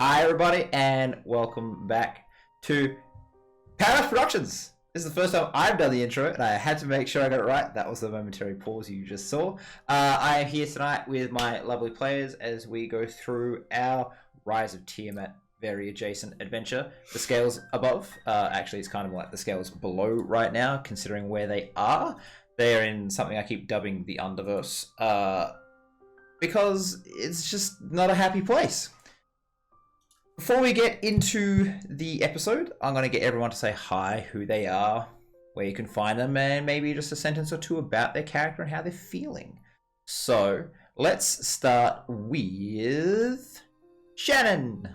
Hi everybody and welcome back to Paradise Productions. This is the first time I've done the intro and I had to make sure I got it right. That was the momentary pause you just saw. I am here tonight with my lovely players as we go through our Rise of Tiamat very adjacent adventure. The scales above, actually it's kind of like the scales below right now considering where they are. They are in something I keep dubbing the Underverse because it's just not a happy place. Before we get into the episode, I'm going to get everyone to say hi, who they are, where you can find them, and maybe just a sentence or two about their character and how they're feeling. So, let's start with Shannon.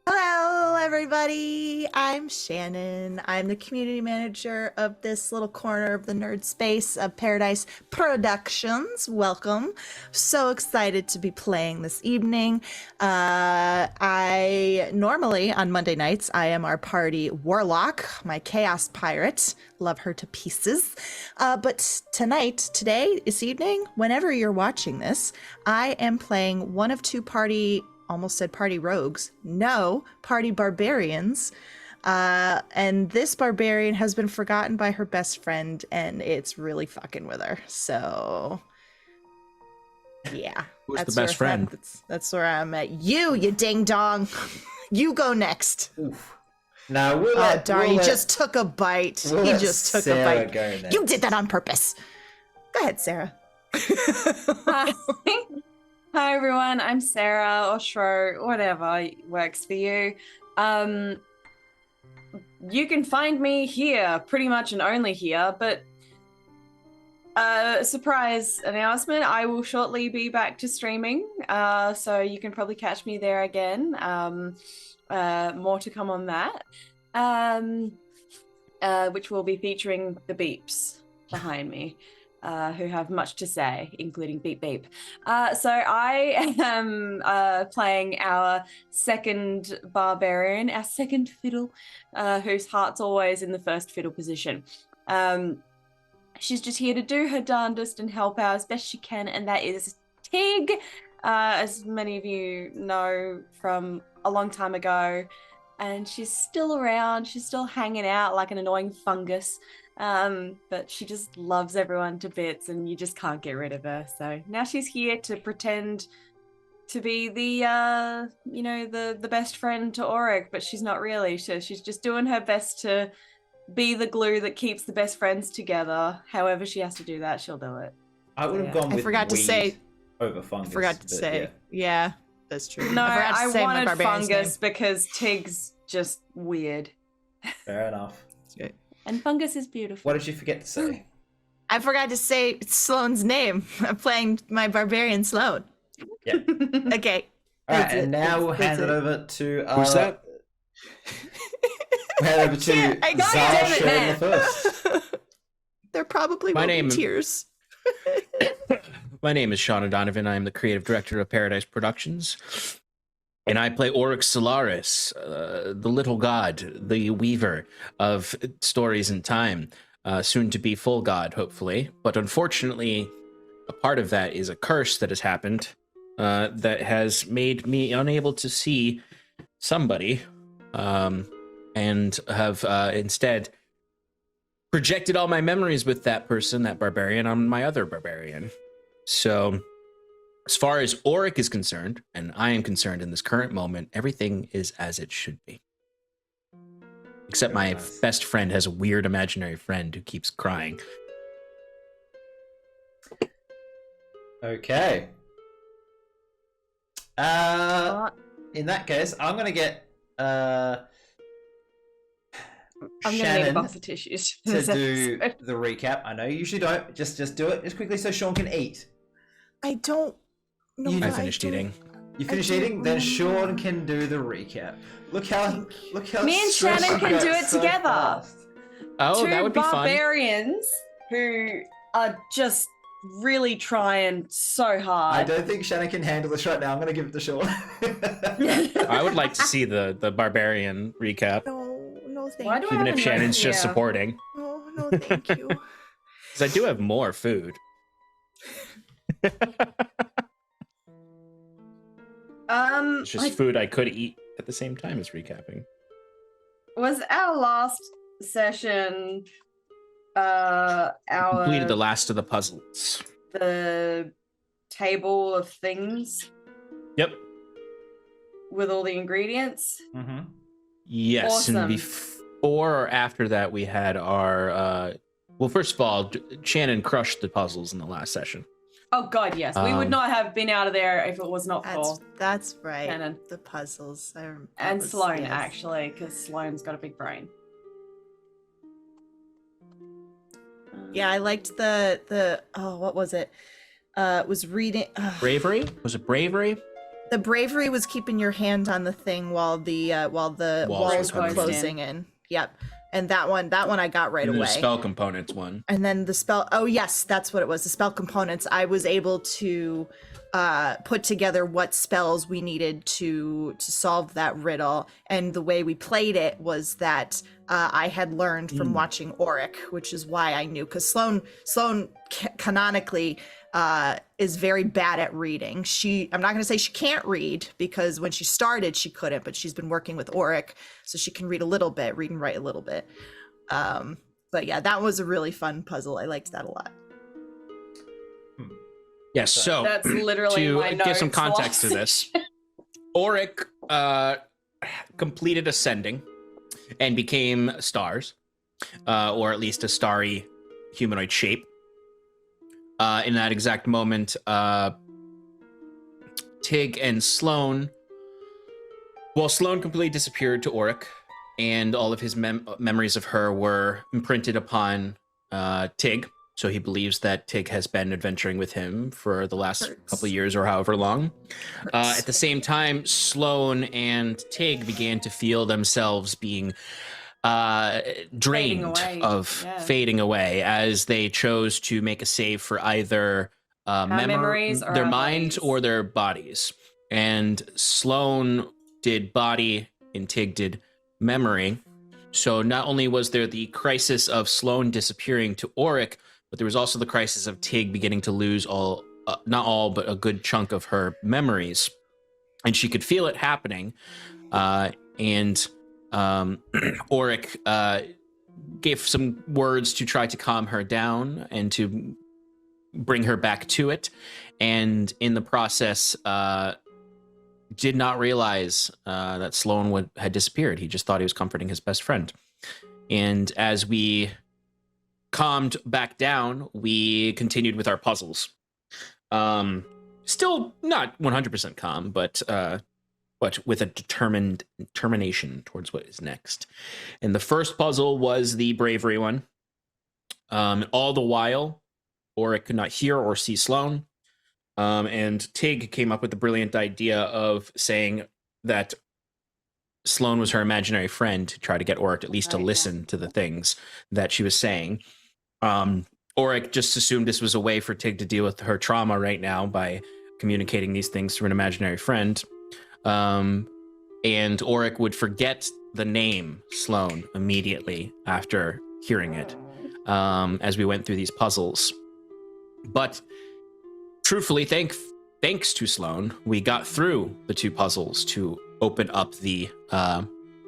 Hello, everybody. I'm Shannon. I'm the community manager of this little corner of the nerd space of Paradise Productions. Welcome. So excited to be playing this evening. I normally, on Monday nights, I am our party warlock, my chaos pirate. Love her to pieces. But tonight, today, this evening, whenever you're watching this, I am playing one of two almost said party rogues. No, party barbarians. And this barbarian has been forgotten by her best friend, and it's really fucking with her. So, yeah. Who's the best friend? That's where I'm at. You ding dong. You go next. Oof. Now, he just took a bite. He just took a bite. You did that on purpose. Go ahead, Sarah. Hi everyone, I'm Sarah, or Shro, whatever works for you. You can find me here, pretty much and only here, but surprise announcement, I will shortly be back to streaming, so you can probably catch me there again. More to come on that, which will be featuring the beeps behind me. Who have much to say, including beep beep. So I am playing our second barbarian, our second fiddle, whose heart's always in the first fiddle position. She's just here to do her darndest and help out as best she can, and that is Tig, as many of you know from a long time ago. And she's still around, she's still hanging out like an annoying fungus. But she just loves everyone to bits and you just can't get rid of her. So now she's here to pretend to be the the best friend to Auric, but she's not really. So she's just doing her best to be the glue that keeps the best friends together. However she has to do that, she'll do it. I would have gone with over fungus. I forgot to say. Yeah, that's true. No, I wanted fungus because Tig's just weird. Fair enough. And fungus is beautiful. What did you forget to say? I forgot to say Sloane's name. I'm playing my barbarian Sloane. Yeah. Okay. All right, and now we'll hand it over to... Who's that? We'll hand over to Zara the first. They're probably tears. My name is Sean O'Donovan. I am the creative director of Paradise Productions. And I play Auric Solaris, the little god, the weaver of stories and time, soon to be full god, hopefully. But unfortunately, a part of that is a curse that has happened that has made me unable to see somebody and have instead projected all my memories with that person, that barbarian, on my other barbarian. So... as far as Auric is concerned, and I am concerned in this current moment, everything is as it should be. Except my best friend has a weird imaginary friend who keeps crying. Okay. In that case, I'm going to get I'm going to need a box of tissues to do the recap. I know you usually don't. Just do it just quickly so Sean can eat. I don't. No, I finished eating. You finished eating? Then Sean can do the recap. Look how me and Shannon can do it together. Fast. Oh, that would be fun. Two barbarians who are just really trying so hard. I don't think Shannon can handle this right now. I'm going to give it to Sean. I would like to see the barbarian recap. No, thank you. Even if Shannon's just supporting. No, thank you. Because I do have more food. It's just food I could eat at the same time as recapping. Was our last session Completed the last of the puzzles. The table of things? Yep. With all the ingredients? Mm-hmm. Yes, Awesome. and before or after that, we had our. Well, first of all, Shannon crushed the puzzles in the last session. Oh God, yes. We would not have been out of there if it was not for That's right. Shannon. The puzzles. And Sloan, actually, because Sloan's got a big brain. Yeah, I liked the what was it? Was reading Bravery? Was it bravery? The bravery was keeping your hand on the thing while the walls were closing in. Yep. And that one I got right away. The spell components one. And then the spell, oh yes, that's what it was. The spell components. I was able to put together what spells we needed to solve that riddle. And the way we played it was that I had learned from watching Auric, which is why I knew, because Sloan canonically is very bad at reading. I'm not going to say she can't read, because when she started she couldn't, but she's been working with Auric, so she can read a little bit, read and write a little bit. But yeah, that was a really fun puzzle. I liked that a lot. Yes, so that's literally to my give some notes context to this, Auric completed ascending and became stars, or at least a starry humanoid shape. In that exact moment, Tig and Sloan, well, Sloan completely disappeared to Auric, and all of his memories of her were imprinted upon Tig. So he believes that Tig has been adventuring with him for the last couple of years or however long. At the same time, Sloan and Tig began to feel themselves being drained fading away as they chose to make a save for either memories or their our minds bodies. or their bodies. And Sloan did body and Tig did memory. So not only was there the crisis of Sloan disappearing to Auric, but there was also the crisis of Tig beginning to lose not all, but a good chunk of her memories. And she could feel it happening. And Auric gave some words to try to calm her down and to bring her back to it. And in the process, did not realize that Sloan had disappeared. He just thought he was comforting his best friend. And as we calmed back down, we continued with our puzzles. Still not 100% calm, but with a determination towards what is next. And the first puzzle was the bravery one. All the while, Auric could not hear or see Sloan. And Tig came up with the brilliant idea of saying that Sloan was her imaginary friend to try to get Auric at least to listen to the things that she was saying. Auric just assumed this was a way for Tig to deal with her trauma right now by communicating these things through an imaginary friend. And Auric would forget the name Sloan immediately after hearing it, as we went through these puzzles. But truthfully, thanks to Sloan, we got through the two puzzles to open up the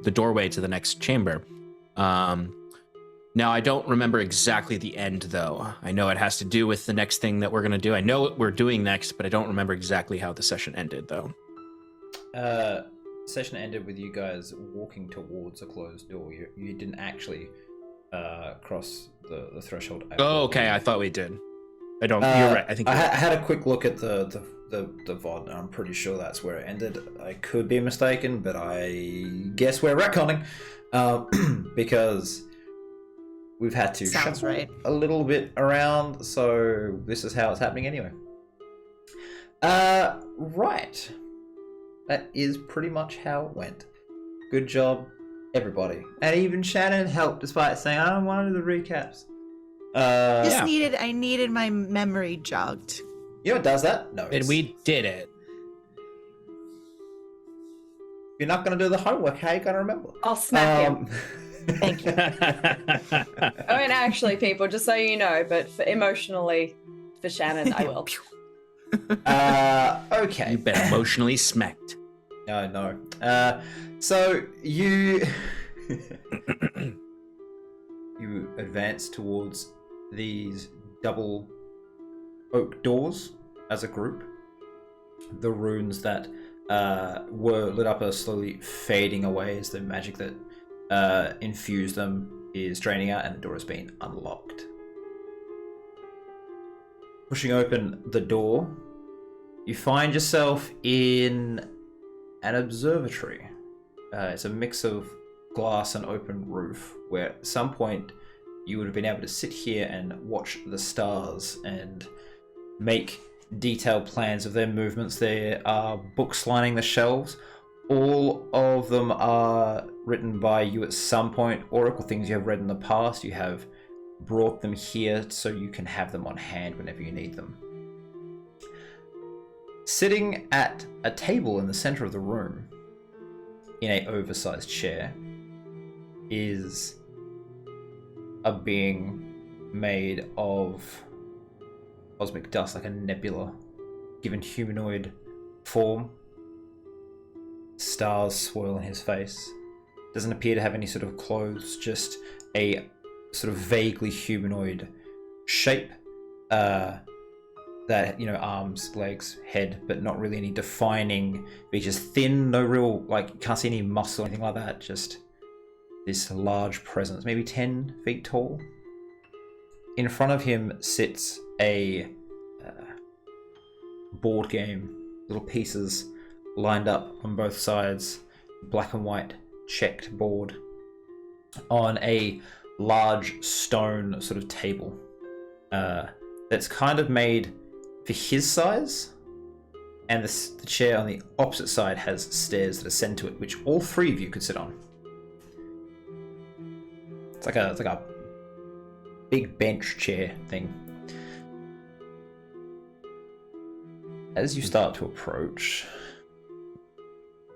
doorway to the next chamber. Now, I don't remember exactly the end, though. I know it has to do with the next thing that we're going to do. I know what we're doing next, but I don't remember exactly how the session ended, though. Session ended with you guys walking towards a closed door. You didn't actually cross the threshold. Oh, okay. I thought we did. I don't. You're right. I think I had a quick look at the VOD, and I'm pretty sure that's where it ended. I could be mistaken, but I guess we're retconning because we've had to shuffle a little bit around. So this is how it's happening anyway. Right. That is pretty much how it went. Good job, everybody. And even Shannon helped, despite saying, I don't want to do the recaps. I needed my memory jogged. You know what does that? No. And we did it. You're not going to do the homework. How are you going to remember? I'll smack him. Thank you. I mean, actually, people, just so you know, but emotionally, for Shannon, I will. Okay. You've been emotionally smacked. No. So you you advance towards these double oak doors as a group. The runes that were lit up are slowly fading away as the magic that infused them is draining out, and the door has been unlocked. Pushing open the door, you find yourself in an observatory. It's a mix of glass and open roof, where at some point you would have been able to sit here and watch the stars and make detailed plans of their movements. There are books lining the shelves. All of them are written by you at some point. Auric, things you have read in the past. You have brought them here so you can have them on hand whenever you need them. Sitting at a table in the center of the room, in an oversized chair, is a being made of cosmic dust, like a nebula, given humanoid form. Stars swirl in his face. Doesn't appear to have any sort of clothes, just a sort of vaguely humanoid shape. That, arms, legs, head, but not really any defining features. Thin, no real, can't see any muscle or anything like that. Just this large presence, maybe 10 feet tall. In front of him sits a board game, little pieces lined up on both sides, black and white checked board, on a large stone sort of table that's kind of made for his size, and the chair on the opposite side has stairs that ascend to it, which all three of you could sit on. It's like a big bench chair thing. As you start to approach,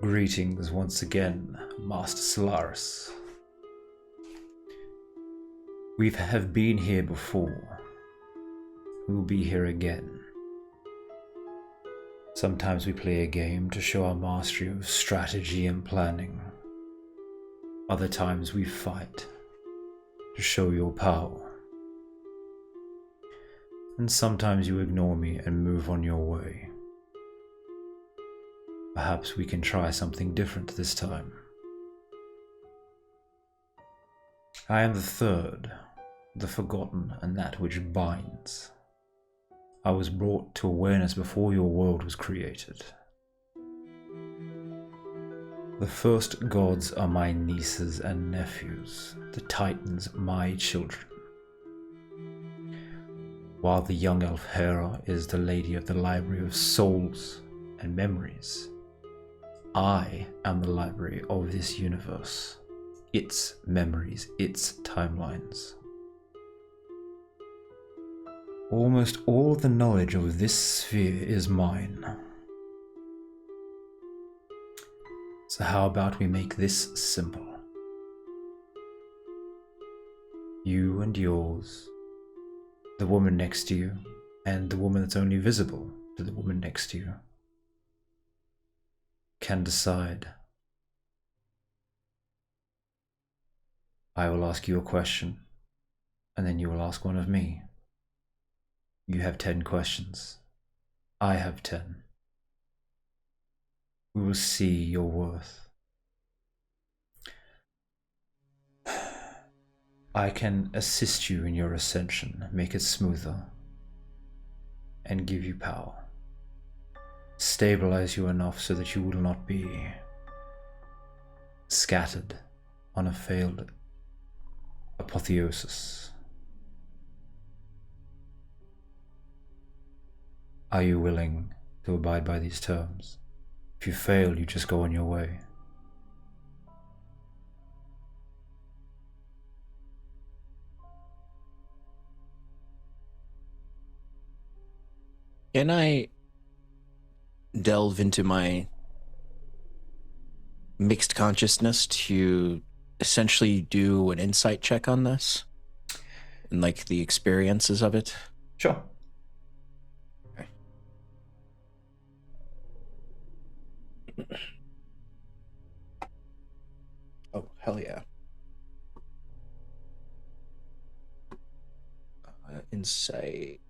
greetings once again, Master Solaris. We have been here before. We will be here again. Sometimes we play a game to show our mastery of strategy and planning. Other times we fight to show your power. And sometimes you ignore me and move on your way. Perhaps we can try something different this time. I am the third, the forgotten and that which binds. I was brought to awareness before your world was created. The first gods are my nieces and nephews, the titans my children. While the young elf Hera is the lady of the library of souls and memories, I am the library of this universe, its memories, its timelines. Almost all the knowledge of this sphere is mine. So how about we make this simple? You and yours, the woman next to you, and the woman that's only visible to the woman next to you, can decide. I will ask you a question, and then you will ask one of me. You have 10 questions. I have 10. We will see your worth. I can assist you in your ascension, make it smoother, and give you power. Stabilize you enough so that you will not be scattered on a failed apotheosis. Are you willing to abide by these terms? If you fail, you just go on your way. Can I delve into my mixed consciousness to essentially do an insight check on this? And the experiences of it? Sure. Oh, hell yeah. Insight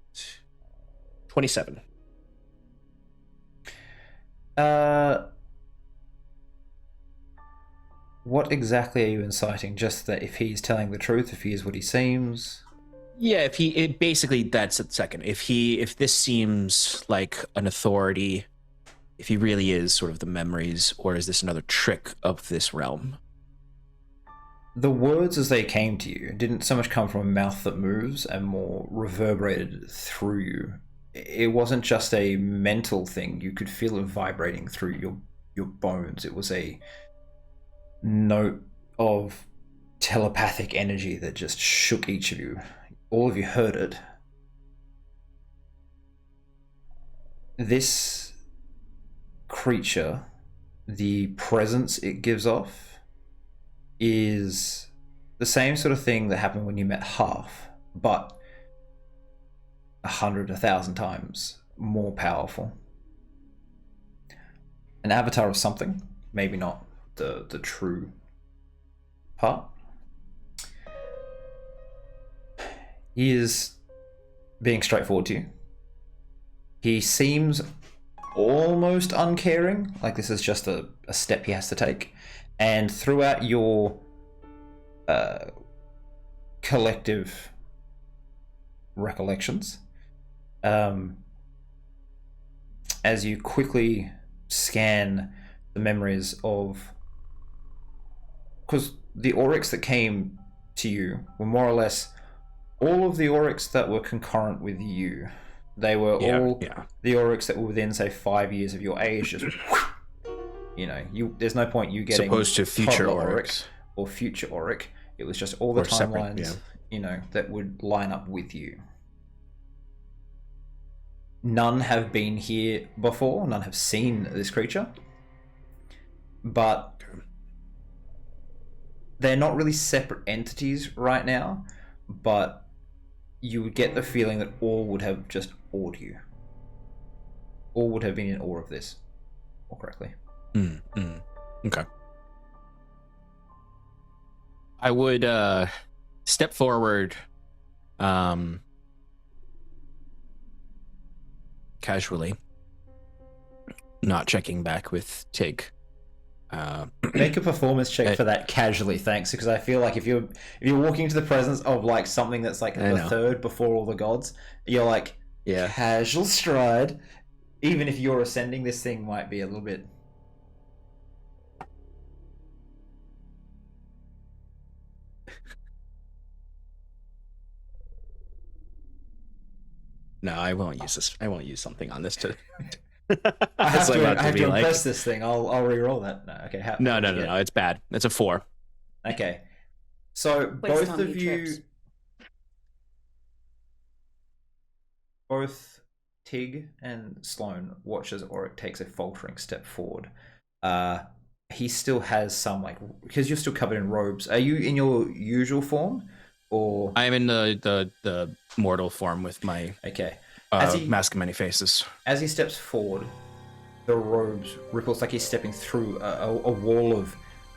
27. What exactly are you inciting? Just that if he's telling the truth, if he is what he seems? Yeah, basically that's the second. If this seems like an authority, if he really is sort of the memories, or is this another trick of this realm? The words as they came to you didn't so much come from a mouth that moves and more reverberated through you. It wasn't just a mental thing. You could feel it vibrating through your bones. It was a note of telepathic energy that just shook each of you. All of you heard it. This creature, the presence it gives off, is the same sort of thing that happened when you met Half, but 100, 1,000 times more powerful. An avatar of something, maybe not the true part. He is being straightforward to you. He seems almost uncaring, like this is just a step he has to take. And throughout your collective recollections, as you quickly scan the memories of, because the Aurics that came to you were more or less all of the Aurics that were concurrent with you. They were all the Aurics that were within, say, 5 years of your age. Just, you know, there's no point you getting opposed to future Auric Aurics or future Auric. It was just all the timelines, separate, you know, that would line up with you. None have been here before. None have seen this creature, but they're not really separate entities right now. But you would get the feeling that all would have just awed you. All would have been in awe of this, more correctly. Okay. I would step forward casually, not checking back with Tig. Make a performance check for that casually, thanks, because I feel like if you're walking into the presence of like something that's like the third before all the gods, you're like casual stride. Even if you're ascending, this thing might be a little bit. No, I won't use this. I won't use something on this to. I have to impress this thing. I'll re-roll that. No, okay. No. It's bad. It's a 4. Okay. So both of you, both Tig and Sloane, watch as Auric takes a faltering step forward. He still has some because you're still covered in robes. Are you in your usual form, or I am in the mortal form with my mask of many faces. As he steps forward, the robes ripples like he's stepping through a wall of.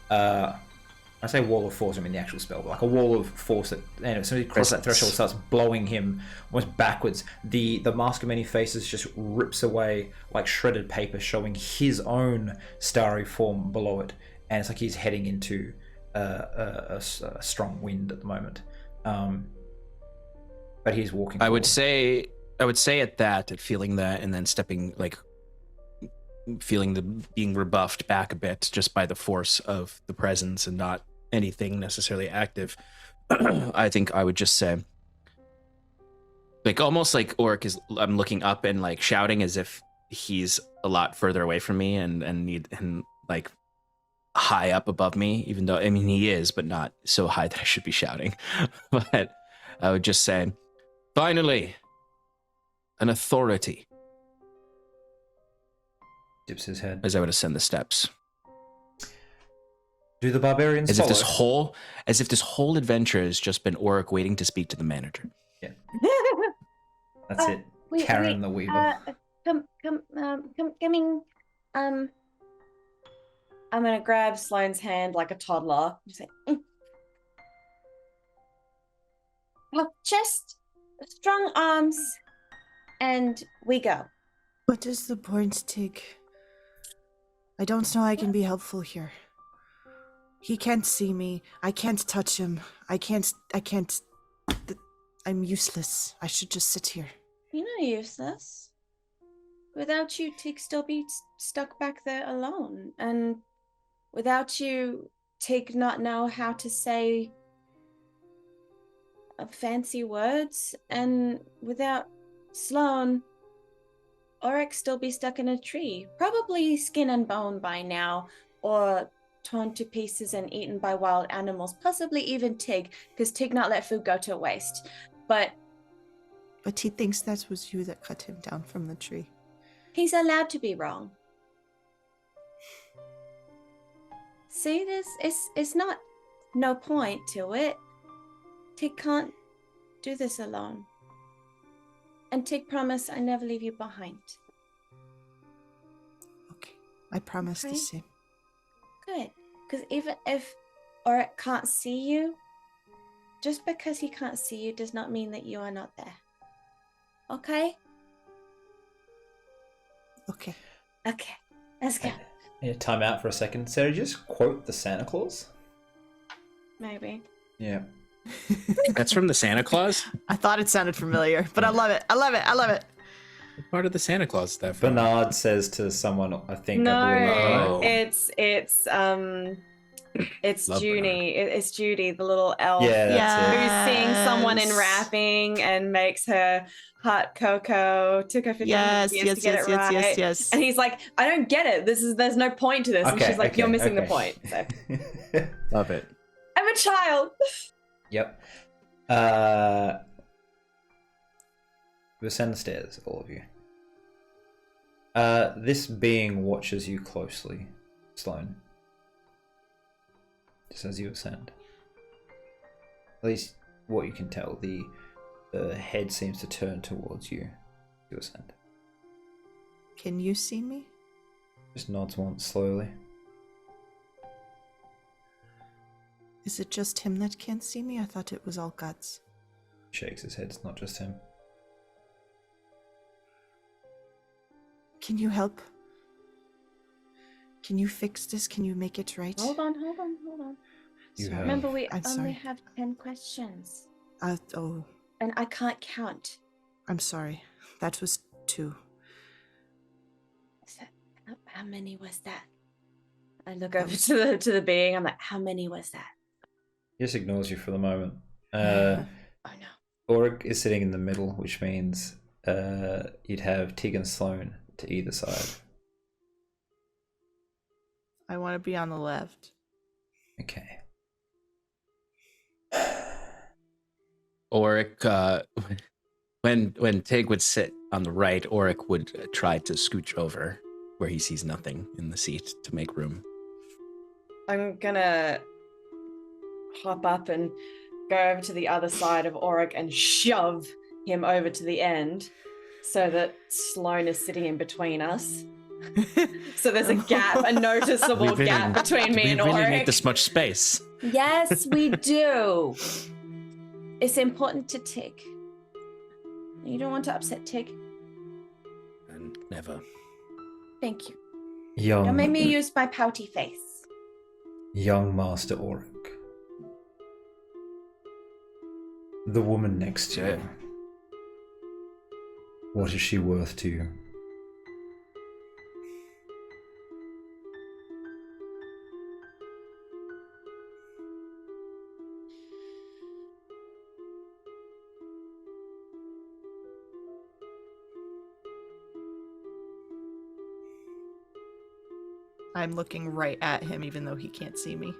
I say wall of force, I mean the actual spell, but like a wall of force that, as soon as he crosses that threshold, starts blowing him almost backwards. The mask of many faces just rips away like shredded paper, showing his own starry form below it, and it's like he's heading into a strong wind at the moment. But he's walking forward. I would say at feeling that, and then stepping feeling the being rebuffed back a bit just by the force of the presence and not anything necessarily active. I think I would just say, almost like Auric is. I'm looking up and shouting as if he's a lot further away from me and high up above me, even though he is, but not so high that I should be shouting. But I would just say, finally, an authority. Dips his head as I would ascend the steps. Do the barbarians as follow? As if this whole adventure has just been Auric waiting to speak to the manager. Yeah. That's it. Karen the Weaver. Coming. I'm gonna grab Sloane's hand like a toddler. And say, Well, chest, strong arms, and we go. What is the point, Tig? I don't know I can be helpful here. He can't see me. I can't touch him. I can't. I'm useless. I should just sit here. You're not useless. Without you, Tig still be stuck back there alone. And without you, Tig not know how to say fancy words. And without Sloane, Auric still be stuck in a tree. Probably skin and bone by now. Or torn to pieces and eaten by wild animals. Possibly even Tig, because Tig not let food go to waste. But he thinks that was you that cut him down from the tree. he's allowed to be wrong. See this? It's not no point to it. Tig can't do this alone. And Tig promise I never leave you behind. Okay, I promise the same. Good. Because even if Auric can't see you, just because he can't see you does not mean that you are not there. Okay? Okay. Okay. Let's go. Yeah, time out for a second. Sarah, just quote the Santa Claus. Maybe. Yeah. That's from the Santa Claus? I thought it sounded familiar, but I love it. I love it. I love it. What part of the Santa Claus is that from? Bernard says to someone, I think. No, I believe, it's Love Judy. It's Judy, the little elf. Yeah, that's it. Who's seeing someone in Yes. wrapping and makes her hot cocoa. Took her 15 years to get it right. yes. And he's like, I don't get it. There's no point to this. And she's like, you're missing the point. So. Love it. I'm a child. Yep. We'll ascend the stairs, all of you. This being watches you closely, Sloane. Just as you ascend. At least what you can tell, the head seems to turn towards you. You ascend. Can you see me? Just nods once slowly. Is it just him that can't see me? I thought it was all gods. Shakes his head, it's not just him. Can you help? Can you fix this? Can you make it right? Hold on. You Sorry. have- Remember, we I'm only sorry. have 10 questions. Oh, And I can't count. I'm sorry. That was 2. How many was that? I look over to the being. I'm like, how many was that? He just ignores you for the moment. Oh no. Auric is sitting in the middle, which means you'd have Tig and Sloane to either side. I want to be on the left. Okay. Auric, when Tig would sit on the right, Auric would try to scooch over where he sees nothing in the seat to make room. I'm gonna hop up and go over to the other side of Auric and shove him over to the end so that Sloane is sitting in between us. So there's a gap, a noticeable gap between me and We Auric. really need this much space. Yes, we do. It's important to Tig. You don't want to upset Tig. And never. Thank you. Young, Don't make me use my pouty face. young Master Auric. The woman next to you. What is she worth to you? I'm looking right at him even though he can't see me.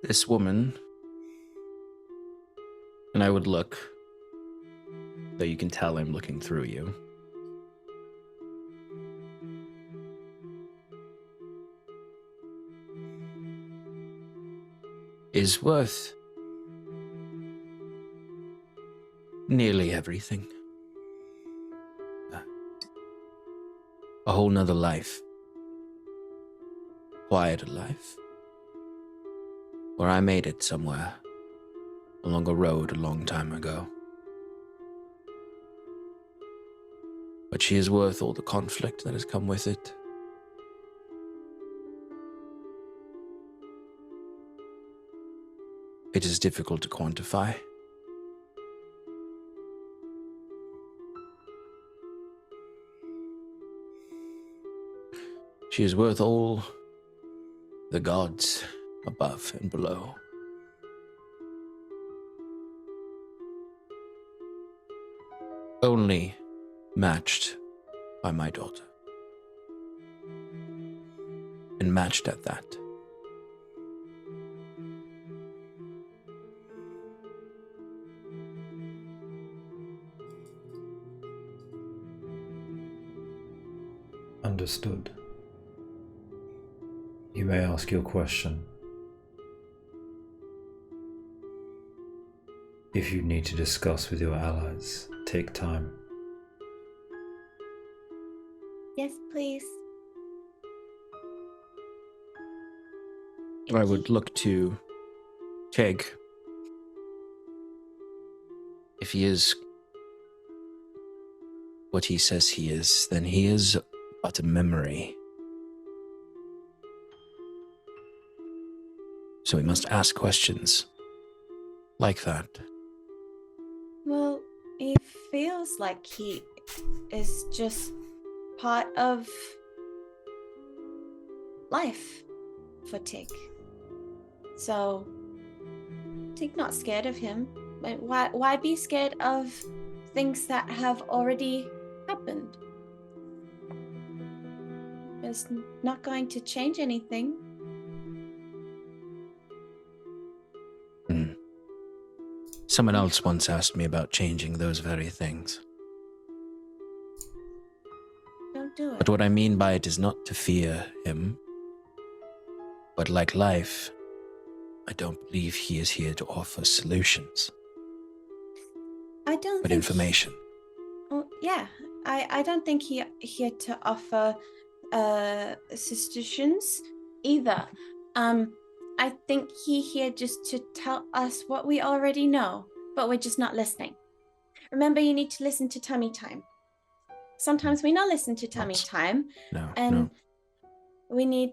This woman, and I would look, though you can tell I'm looking through you. Is worth Nearly everything. A whole nother life. Quieter life. Where I made it somewhere. Along a road a long time ago. But she is worth all the conflict that has come with it. It is difficult to quantify. She is worth all the gods above and below. Only matched by my daughter. And matched at that. Understood. You may ask your question. If you need to discuss with your allies, take time. Yes, please. I would look to Tig. If he is what he says he is, then he is but a memory. So we must ask questions like that. Well, he feels like he is just part of life for Tig. So, Tig not scared of him. But why be scared of things that have already happened? It's not going to change anything. Someone else once asked me about changing those very things. Don't do it. But what I mean by it is not to fear him, but like life, I don't believe he is here to offer solutions, I don't but think information. yeah, I don't think he here to offer suggestions either. I think he here just to tell us what we already know, but we're just not listening. Remember, you need to listen to tummy time. Sometimes we not listen to tummy time, and we need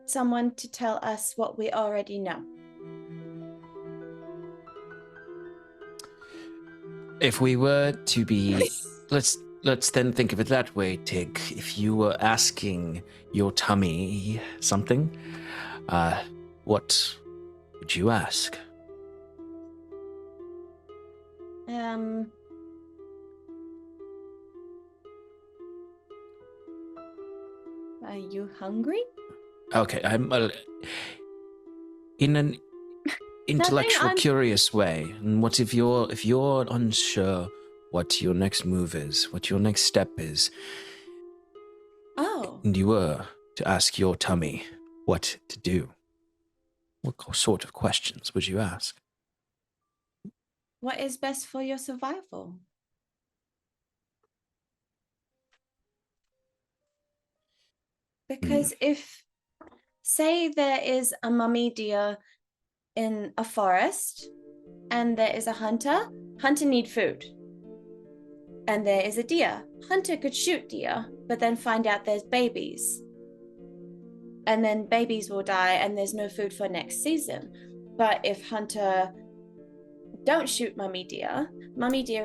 someone to tell us what we already know. If we were to be, let's then think of it that way, Tig. If you were asking your tummy something, what would you ask? Are you hungry? Okay, I'm in an intellectual, curious way. And what if you're unsure what your next move is, what your next step is? Oh. And you were to ask your tummy what to do. What sort of questions would you ask? What is best for your survival? Because if, say, there is a mummy deer in a forest and there is a hunter need food. And there is a deer. Hunter could shoot deer, but then find out there's babies. And then babies will die and there's no food for next season. But if hunter don't shoot mummy deer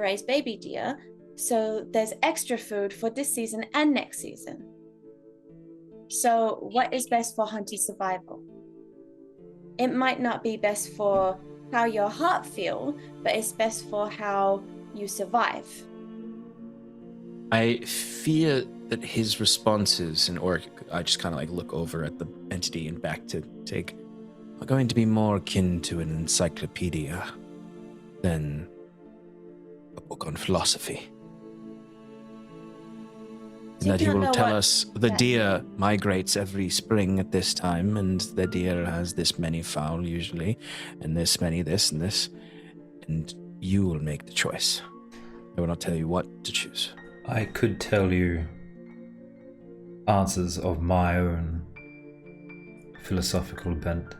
raise baby deer, so there's extra food for this season and next season. So what is best for hunter's survival? It might not be best for how your heart feel, but it's best for how you survive. I fear that his responses, and Auric, I just kind of like look over at the entity and back to Tig, are going to be more akin to an encyclopedia than a book on philosophy. And that he will tell us the deer migrates every spring at this time, and the deer has this many fowl usually, and this many this and this. And You will make the choice. I will not tell you what to choose. I could tell you answers of my own philosophical bent,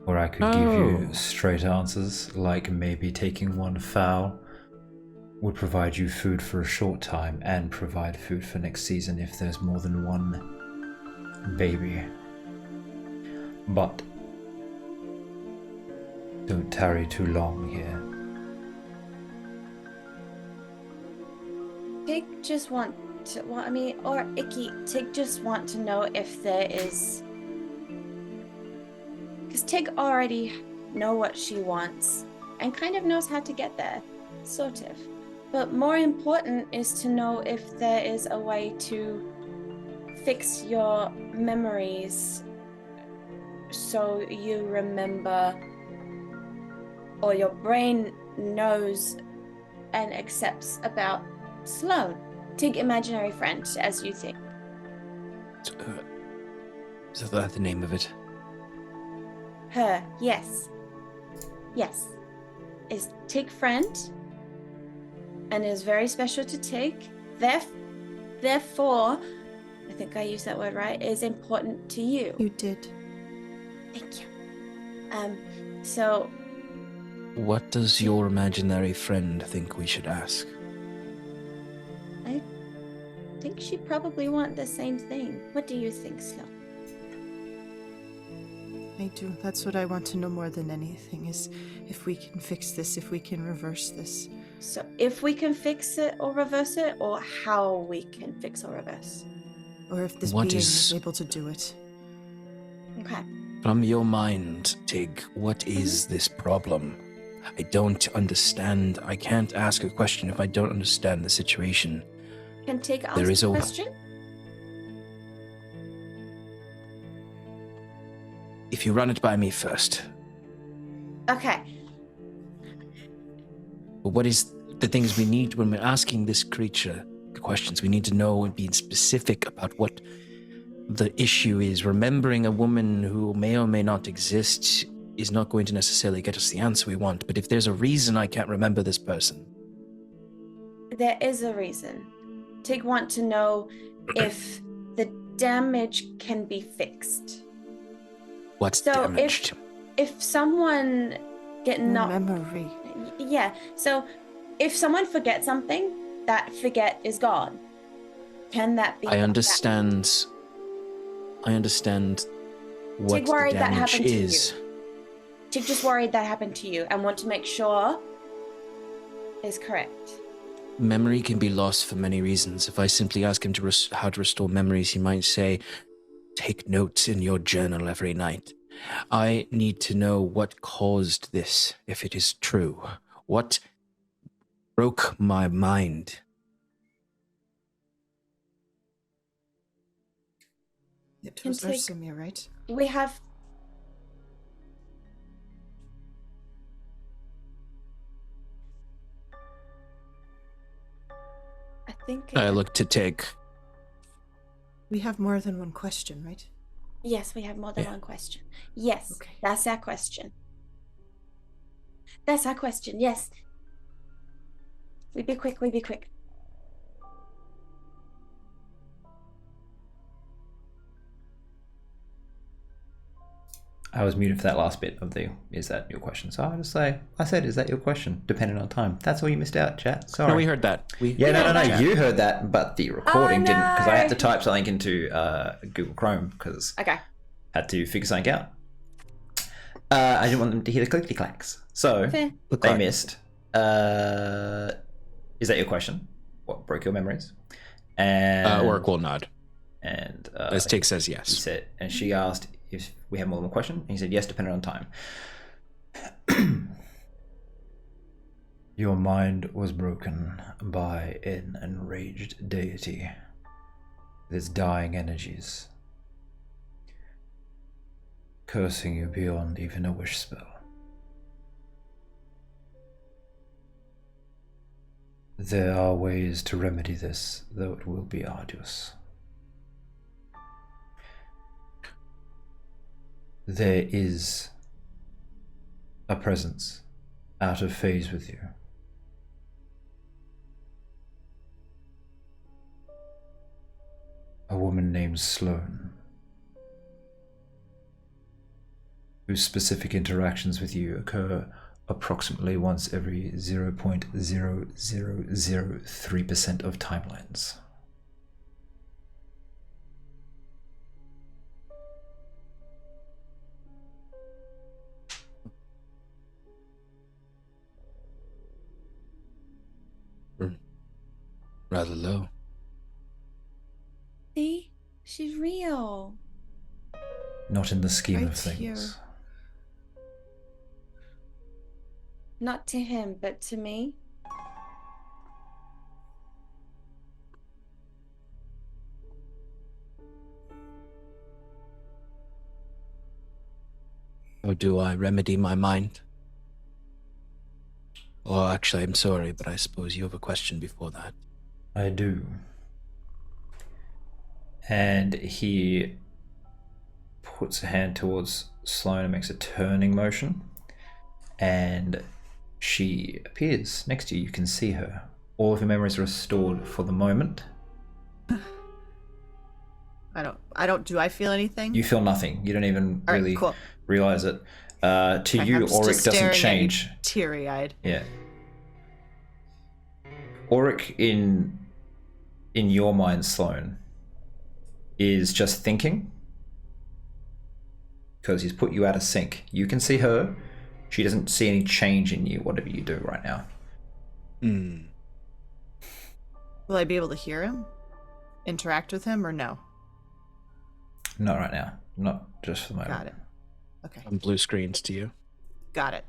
or I could give you straight answers, like maybe taking one fowl would provide you food for a short time and provide food for next season if there's more than one baby. But don't tarry too long here. Tig just want to, or Icky, Tig just want to know if there is, because Tig already know what she wants and kind of knows how to get there, sort of. But more important is to know if there is a way to fix your memories so you remember, or your brain knows and accepts about Sloane. Tig imaginary friend, as you think. Is that the name of it? Her, yes. Yes. Is Tig friend and is very special to Tig. Therefore, I think I used that word right, is important to you. You did. Thank you. So What does your imaginary friend think we should ask? I think she probably want the same thing. What do you think, Sloane? I do. That's what I want to know more than anything, is if we can fix this, if we can reverse this. So if we can fix it or reverse it, or how we can fix or reverse. Or if this What being is- is able to do it. Okay. From your mind, Tig, what is this problem? I don't understand. I can't ask a question if I don't understand the situation. Can Tig ask There is a a- question? If you run it by me first. Okay. But what is the things we need when we're asking this creature the questions? We need to know and be specific about what the issue is. Remembering a woman who may or may not exist is not going to necessarily get us the answer we want. But if there's a reason I can't remember this person. There is a reason. Tig want to know if the damage can be fixed. What's So damaged? If someone get Your knocked, memory. yeah. So if someone forgets something, that forget is gone. Can that be? I understand. I understand what Tig the worried that damage happened to you. is. Tig just worried that happened to you and want to make sure is correct. Memory can be lost for many reasons. If I simply ask him to how to restore memories, he might say, take notes in your journal every night. I need to know what caused this, if it is true. What broke my mind? It Can was take- Ursimir, right? We have. I think. I look to take. We have more than one question, right? Yes, we have more than Yeah. one question. Yes, Okay. that's our question. That's our question, yes. We be quick, we be quick. I was muted for that last bit of the is that your question. So I'll just say, I said, is that your question? Depending on time. That's all you missed out, chat. Sorry. No, we heard that. Yeah, no. Yeah. You heard that, but the recording Oh, didn't, because I had to no. type something into Google Chrome because Okay. I had to figure something out. I didn't want them to hear the clickety clacks, so Fair. they missed. Is that your question? What broke your memories? And Auric will nod. And As Tig says he yes. said, and she asked if we have more than one question. And he said yes, depending on time. Your mind was broken by an enraged deity with its dying energies, cursing you beyond even a wish spell. There are ways to remedy this, though it will be arduous. There is a presence out of phase with you. A woman named Sloane, whose specific interactions with you occur approximately once every 0.0003% of timelines. Rather low. See? She's real. Not in the scheme Right of things. here. Not to him, but to me. Or do I remedy my mind? Or actually, I'm sorry, but I suppose you have a question before that. I do. And he puts a hand towards Sloane and makes a turning motion. And she appears next to you. You can see her. All of your memories are restored for the moment. Do I feel anything? You feel nothing. You don't even All right, really cool. realize it. To you, I'm just Auric doesn't staring at you, change. teary-eyed. Yeah. Auric, in your mind, Sloane, is just thinking. Because he's put you out of sync. You can see her. She doesn't see any change in you, whatever you do right now. Will I be able to hear him? Interact with him or no? Not right now. Not just for the moment. Got it. Okay. On blue screens to you. Got it.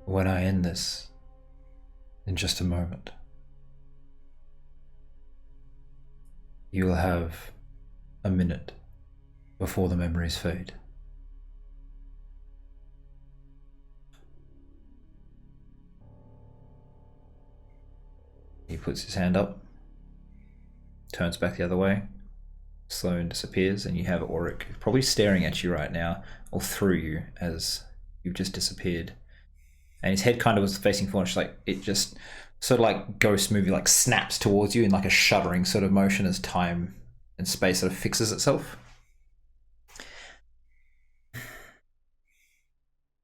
When I end this, in just a moment, you'll have a minute before the memories fade. He puts his hand up, turns back the other way. Sloane disappears, and you have Auric probably staring at you right now, or through you as you've just disappeared. And his head kind of was facing forward, like it just sort of like ghost movie, like snaps towards you in like a shuddering sort of motion as time and space sort of fixes itself.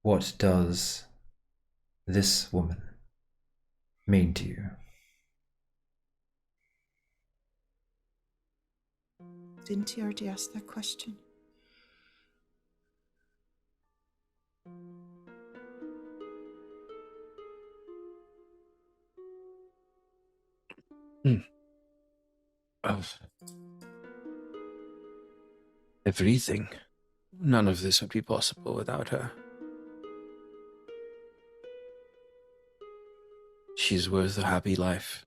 What does this woman mean to you? Didn't he already ask that question? Everything. None of this would be possible without her. She's worth a happy life.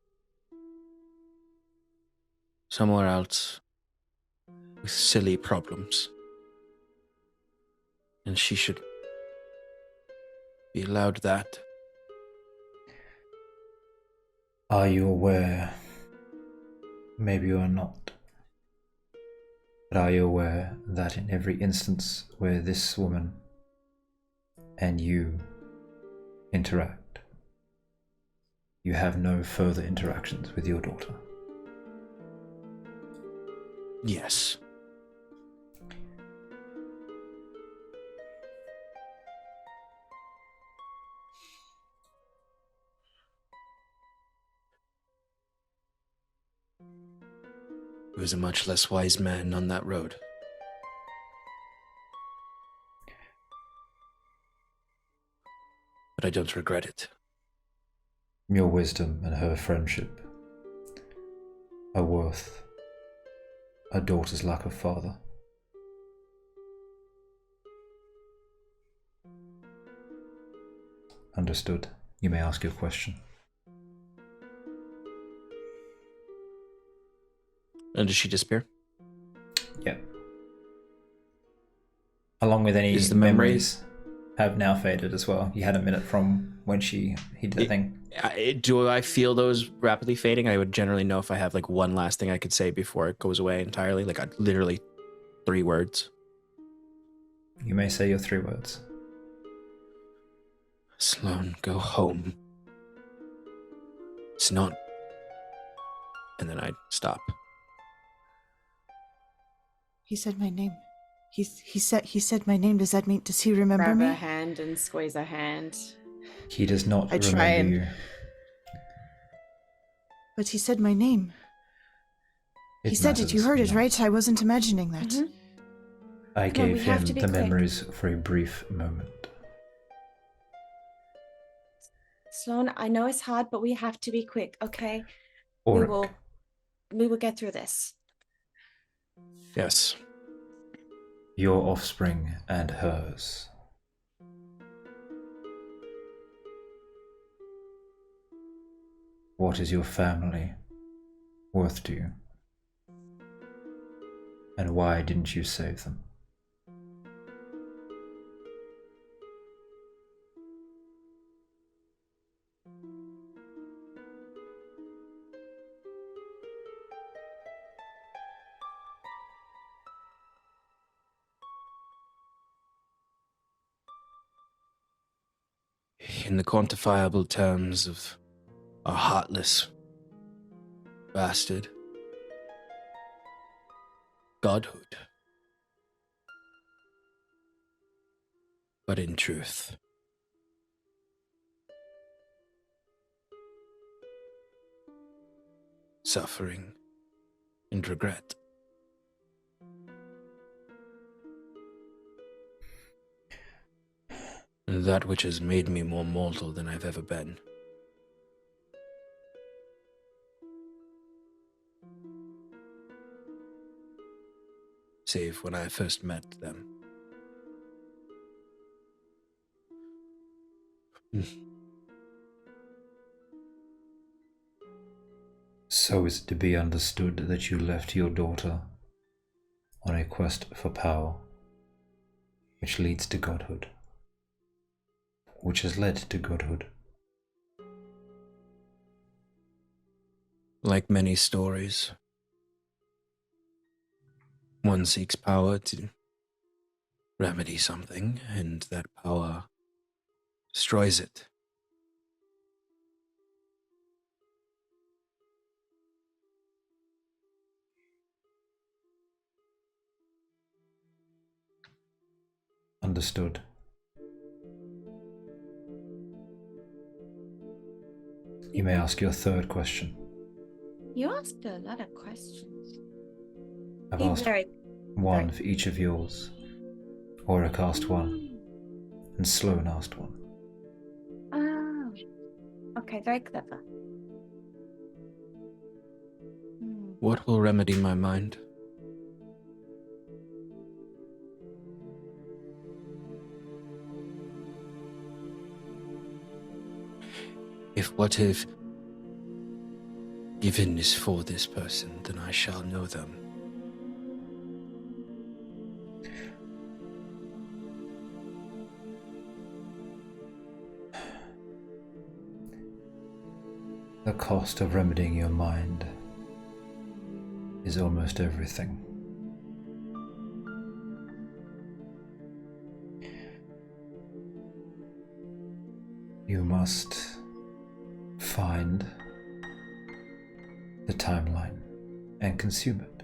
Somewhere else, with silly problems. And she should be allowed that. Are you aware? Maybe you are not. But are you aware that in every instance where this woman and you interact, you have no further interactions with your daughter? Yes. He was a much less wise man on that road. But I don't regret it. Your wisdom and her friendship are worth a daughter's lack of father. Understood. You may ask your question. And does she disappear? Yep. Along with any Is the memories have now faded as well. You had a minute from when he did the thing. Do I feel those rapidly fading? I would generally know if I have like one last thing I could say before it goes away entirely. Like literally 3 words. You may say your 3 words. Sloan, go home. It's not. And then I stop. He said my name. He said my name. Does he remember Grab me? her hand and squeeze her hand. He does not I try remember and- you. But he said my name. It He said it. You matters heard it, not. right? I wasn't imagining that. Mhm. I Come on, gave we have him to be the quick. memories for a brief moment. Sloan, I know it's hard, but we have to be quick, okay? Auric, We will get through this. Yes. your offspring and hers. What is your family worth to you? And why didn't you save them? In the quantifiable terms of a heartless bastard. Godhood. But in truth, suffering and regret. That which has made me more mortal than I've ever been. Save when I first met them. So is it to be understood that you left your daughter on a quest for power, which leads to godhood, which has led to godhood. Like many stories, one seeks power to remedy something, and that power destroys it. Understood. You may ask your third question. You asked a lot of questions. I've Be asked very- one for each of yours. Auric asked one, and Sloan asked one. Oh. Okay, very clever. What will remedy my mind? If what I've given is for this person, then I shall know them. The cost of remedying your mind is almost everything. You must find the timeline and consume it.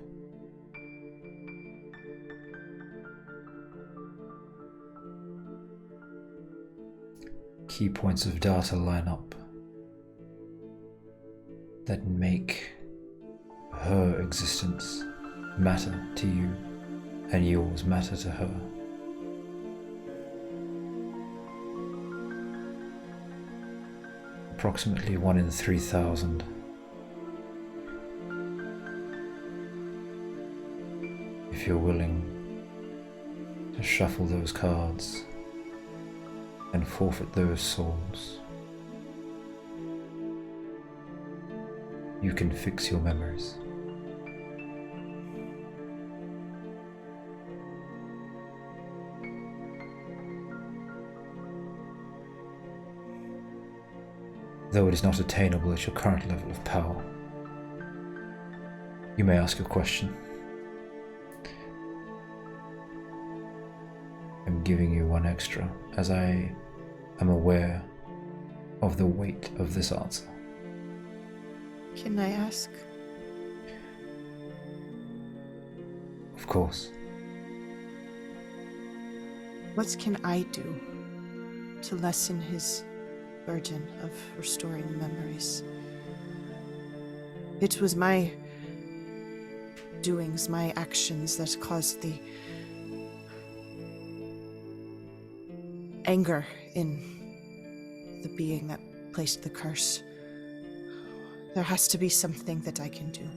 Key points of data line up that make her existence matter to you and yours matter to her. Approximately 1 in 3,000. If you're willing to shuffle those cards and forfeit those souls, you can fix your memories. Though it is not attainable at your current level of power. You may ask a question. I'm giving you one extra, as I am aware of the weight of this answer. Can I ask? Of course. What can I do to lessen his burden of restoring the memories? It was my doings, my actions that caused the anger in the being that placed the curse. There has to be something that I can do.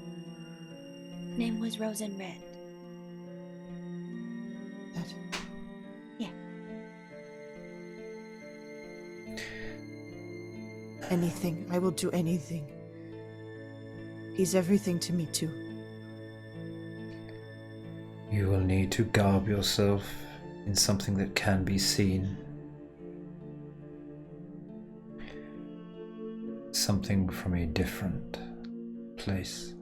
Name was Rosen Red. That Yeah. anything. I will do anything. He's everything to me too. You will need to garb yourself in something that can be seen. Something from a different place.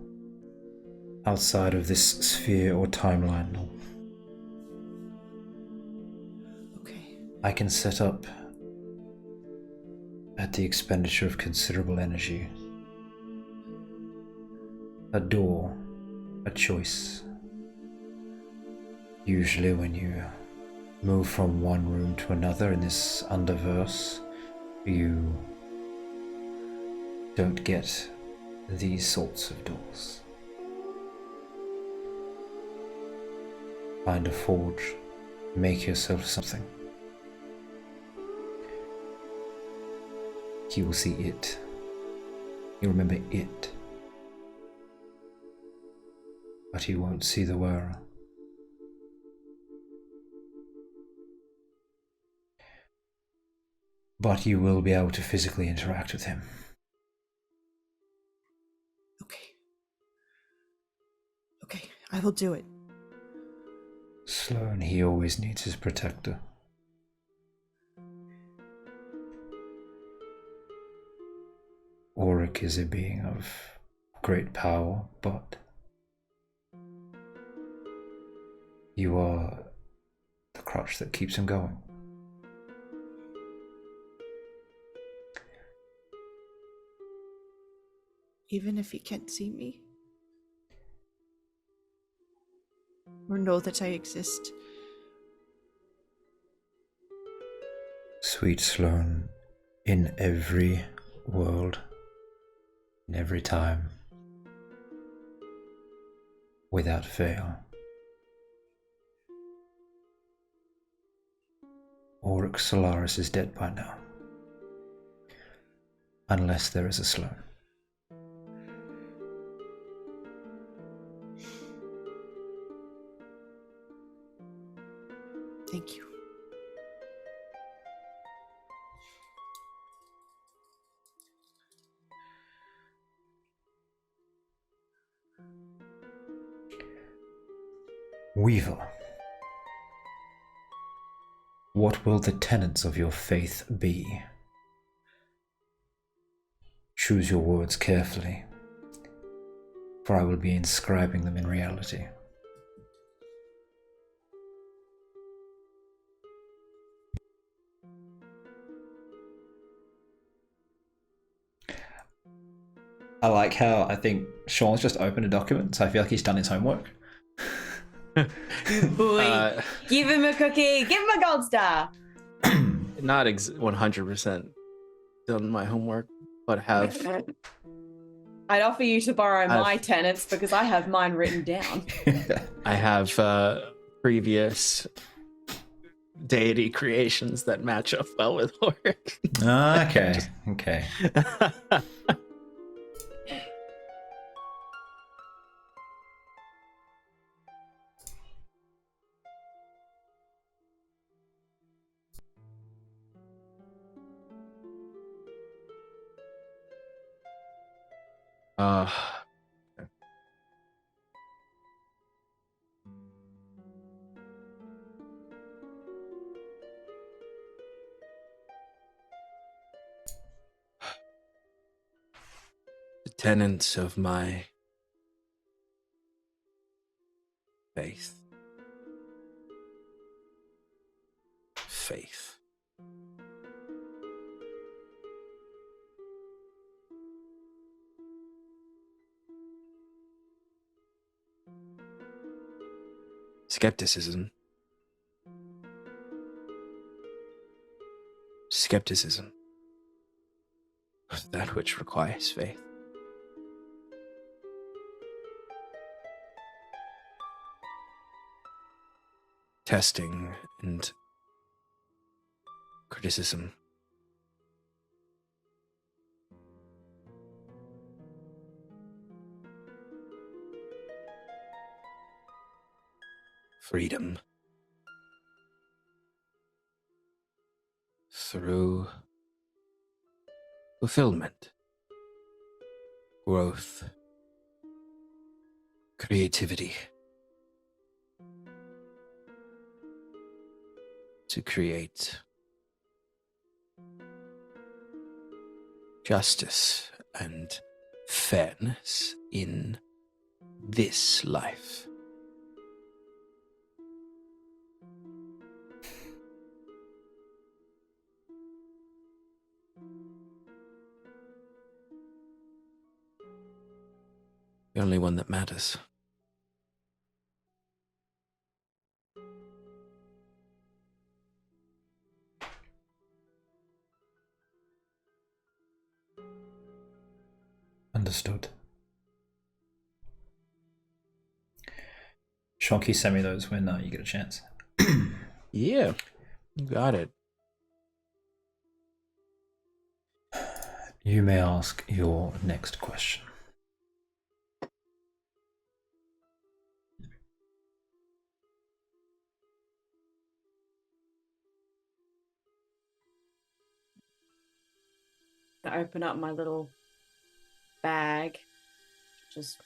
Outside of this sphere or timeline. Okay. I can set up at the expenditure of considerable energy. A door, a choice. Usually when you move from one room to another in this underverse, you don't get these sorts of doors. Find a forge, make yourself something. He will see it. You remember it. But he won't see the wearer. But you will be able to physically interact with him. Okay, I will do it. Sloan, he always needs his protector. Auric is a being of great power, but you are the crutch that keeps him going. Even if he can't see me? Or know that I exist? Sweet Sloan, in every world, in every time, without fail, Auric Solaris is dead by now. Unless there is a Sloan. Thank you. Weaver, what will the tenets of your faith be? Choose your words carefully, for I will be inscribing them in reality. I like how I think Sean's just opened a document, so I feel like he's done his homework. Good boy. Give him a cookie. Give him a gold star. Not 100% done my homework, but have. I'd offer you to borrow my tenets because I have mine written down. I have previous deity creations that match up well with Auric. Okay, okay. Uh, the tenets of my faith. Faith. Skepticism. Skepticism. That which requires faith. Testing and criticism. Freedom. Through fulfillment, growth, creativity. To create justice and fairness in this life. The only one that matters. Understood. Shonky, send me those when you get a chance. Yeah, you got it. You may ask your next question. I open up my little bag, just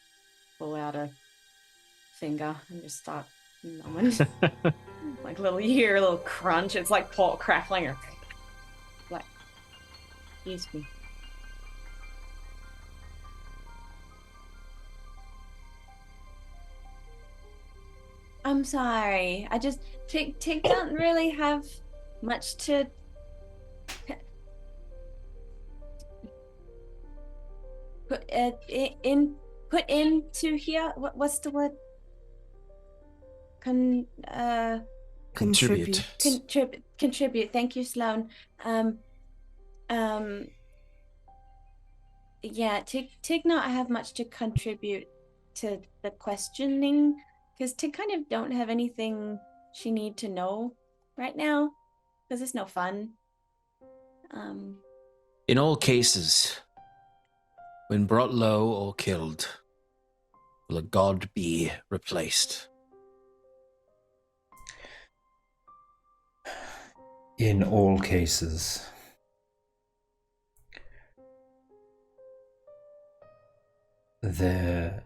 pull out a finger and just start numbing. Like you hear a little crunch. It's like pot crackling. Like, excuse me. I'm sorry. I just Tig don't really have much to put into here. What's the word? Contribute. Contribute. Thank you, Sloan. Yeah, Tig not have much to contribute to the questioning, because Tig kind of don't have anything she need to know right now, because it's no fun. In all cases, when brought low or killed, will a god be replaced? In all cases, their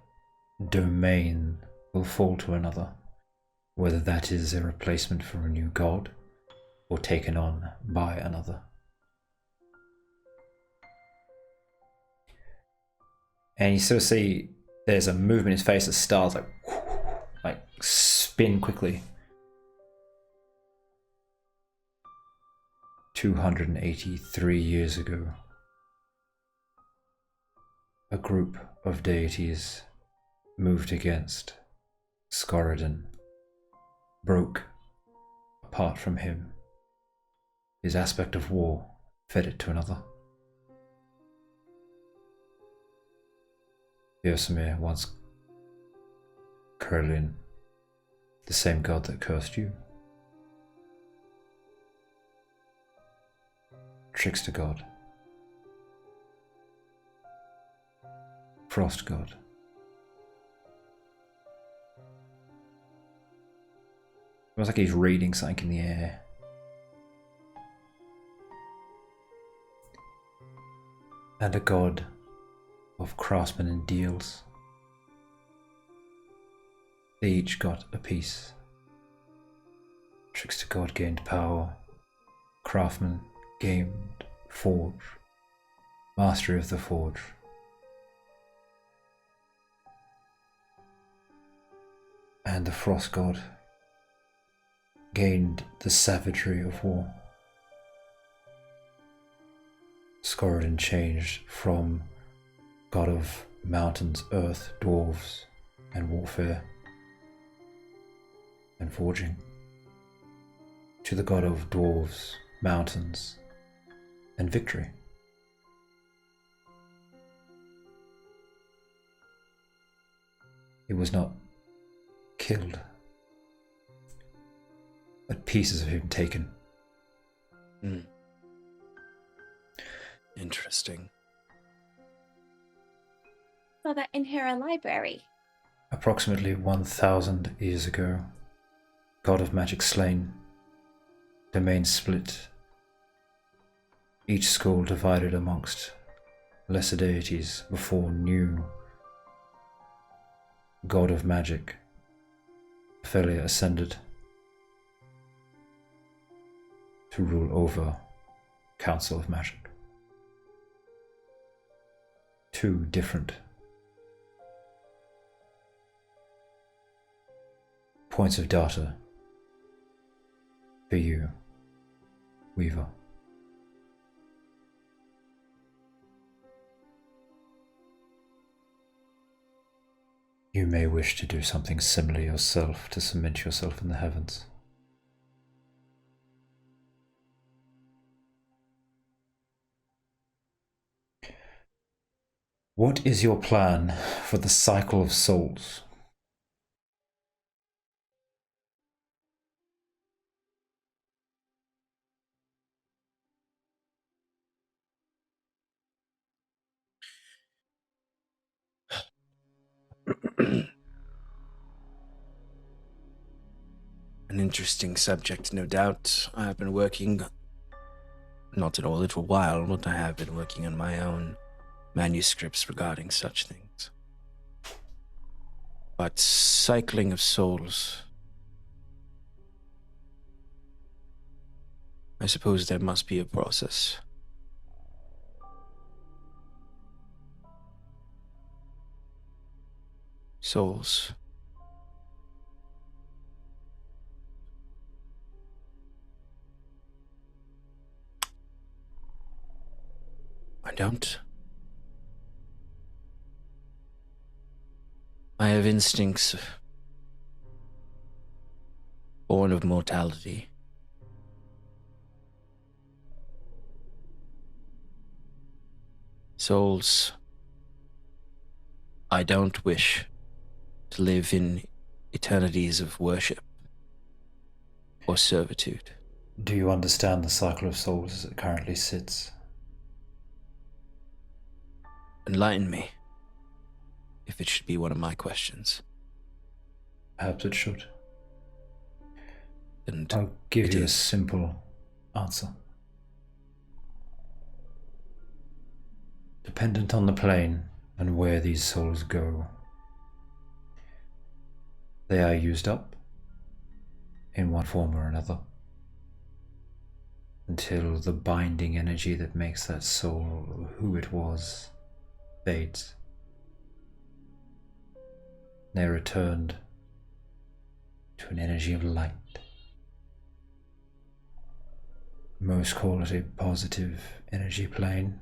domain will fall to another, whether that is a replacement for a new god or taken on by another. And you sort of see there's a movement in his face as stars like spin quickly. 283 years ago, a group of deities moved against Scorodon, broke apart from him. His aspect of war fed it to another. Yosemir once Curlin, the same god that cursed you. Trickster god. Frost god. It was like he's reading something in the air. And a god of craftsmen and deals. They each got a piece. Trickster god gained power. Craftsman gained forge. Mastery of the forge. And the frost god gained the savagery of war. Scorodon changed from god of mountains, earth, dwarves, and warfare and forging, to the god of dwarves, mountains, and victory. He was not killed, but pieces of him taken. Interesting. Saw that in her library. Approximately 1,000 years ago, god of magic slain, domain split, each school divided amongst lesser deities before new god of magic, Ophelia, ascended to rule over Council of Magic. Two different points of data for you, Weaver. You may wish to do something similar yourself to cement yourself in the heavens. What is your plan for the cycle of souls? An interesting subject, no doubt. I have been working, not in a little while, but I have been working on my own manuscripts regarding such things. But cycling of souls, I suppose there must be a process. Souls. I don't. I have instincts born of mortality. Souls, I don't wish to live in eternities of worship or servitude. Do you understand the cycle of souls as it currently sits? Enlighten me, if it should be one of my questions. Perhaps it should. And I'll give it you a is. simple answer. Dependent on the plane and where these souls go, they are used up in one form or another until the binding energy that makes that soul who it was fades. They're returned to an energy of light. Most call it a positive energy plane.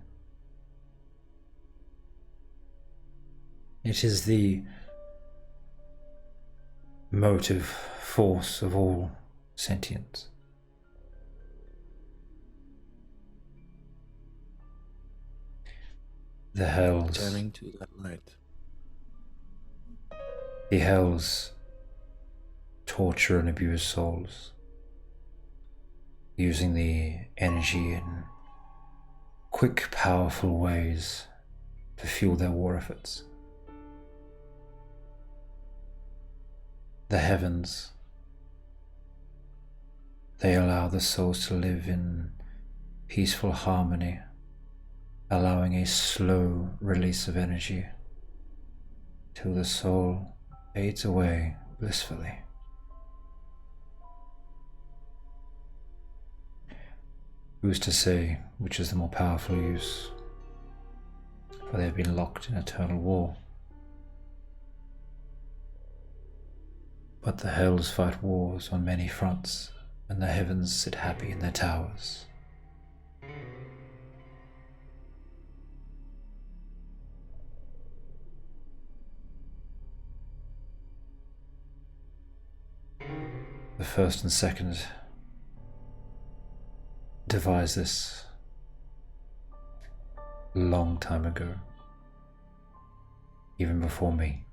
It is the motive force of all sentience. The hells, Turning to that light. the hells torture and abuse souls, using the energy in quick, powerful ways to fuel their war efforts. The heavens, they allow the souls to live in peaceful harmony, allowing a slow release of energy till the soul fades away blissfully. Who's to say which is the more powerful use? For they have been locked in eternal war. But the hells fight wars on many fronts, and the heavens sit happy in their towers. the first and second devised this a long time ago, even before me.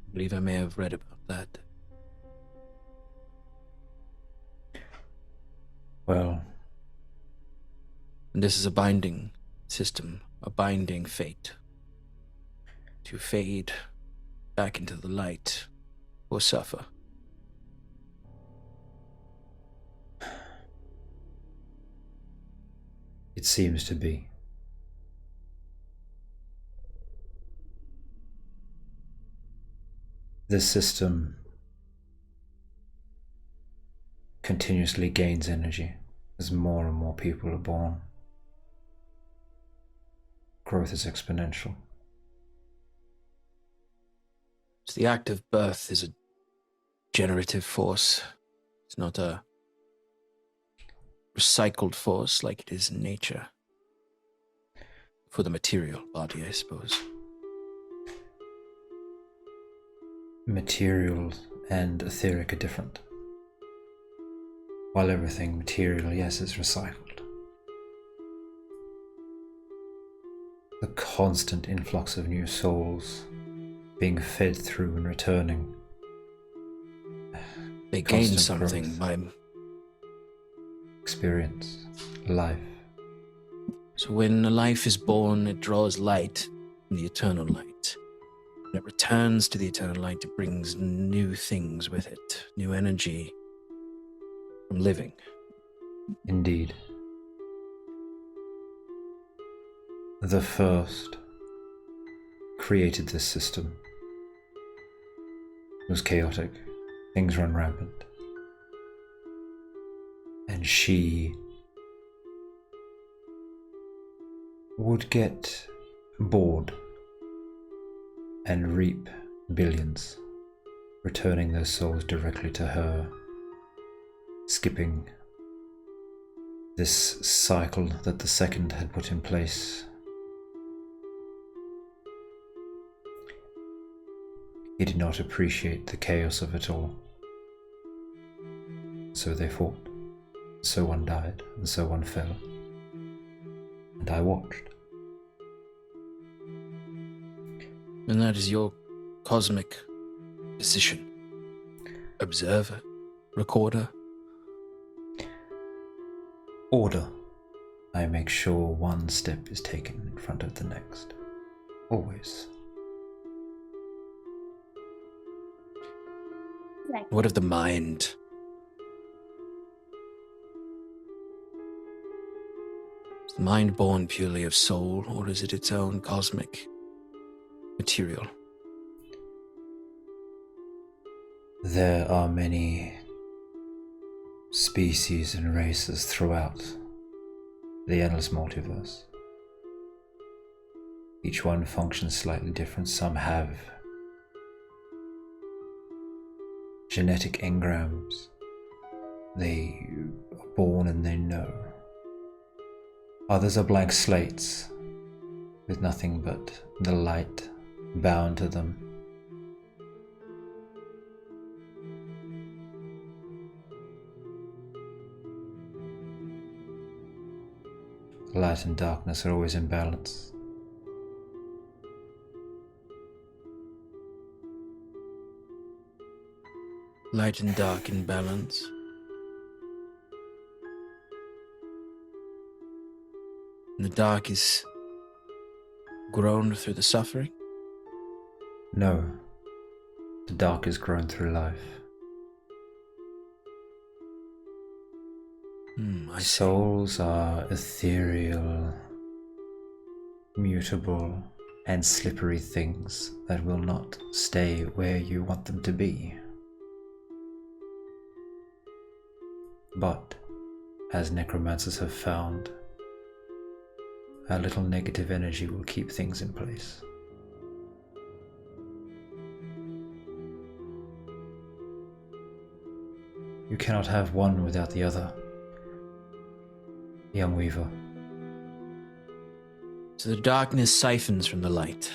I believe I may have read about that. Well, And this is a binding system, a binding fate. To fade back into the light or suffer. it seems to be. This system continuously gains energy as more and more people are born. Growth is exponential. So the act of birth is a generative force. It's not a recycled force like it is in nature. For the material body, I suppose. Material and etheric are different. While everything material, yes, is recycled. The constant influx of new souls being fed through and returning. They gain Constant something growth. by... Experience, life. So when a life is born, it draws light from the eternal light. When it returns to the eternal light, it brings new things with it, new energy from living. Indeed. The first created this system. It was chaotic. Things run rampant. And she would get bored and reap billions, returning those souls directly to her, skipping this cycle that the second had put in place. He did not appreciate the chaos of it all. So they fought. So one died, and so one fell. And I watched. And that is your cosmic position. Observer, recorder. Order. I make sure one step is taken in front of the next. Always. What of the mind? Is the mind born purely of soul, or is it its own cosmic material? There are many species and races throughout the endless multiverse. Each one functions slightly different. Some have genetic engrams. They are born and they know. Others are blank slates with nothing but the light bound to them. Light and darkness are always in balance. Light and dark in balance. And the dark is grown through the suffering? No, the dark is grown through life. I see. Souls are ethereal, mutable, and slippery things that will not stay where you want them to be. But, as necromancers have found, a little negative energy will keep things in place. You cannot have one without the other, young weaver. So the darkness siphons from the light.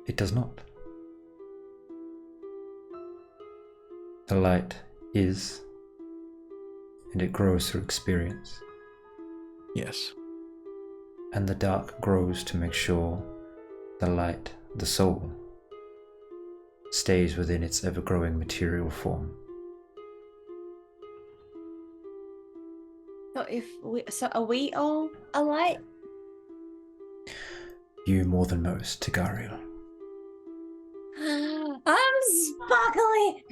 It does not. The light is, and it grows through experience. Yes. And the dark grows to make sure the light, the soul, stays within its ever-growing material form. So are we all a light? You more than most, Tigariel. I'm sparkly.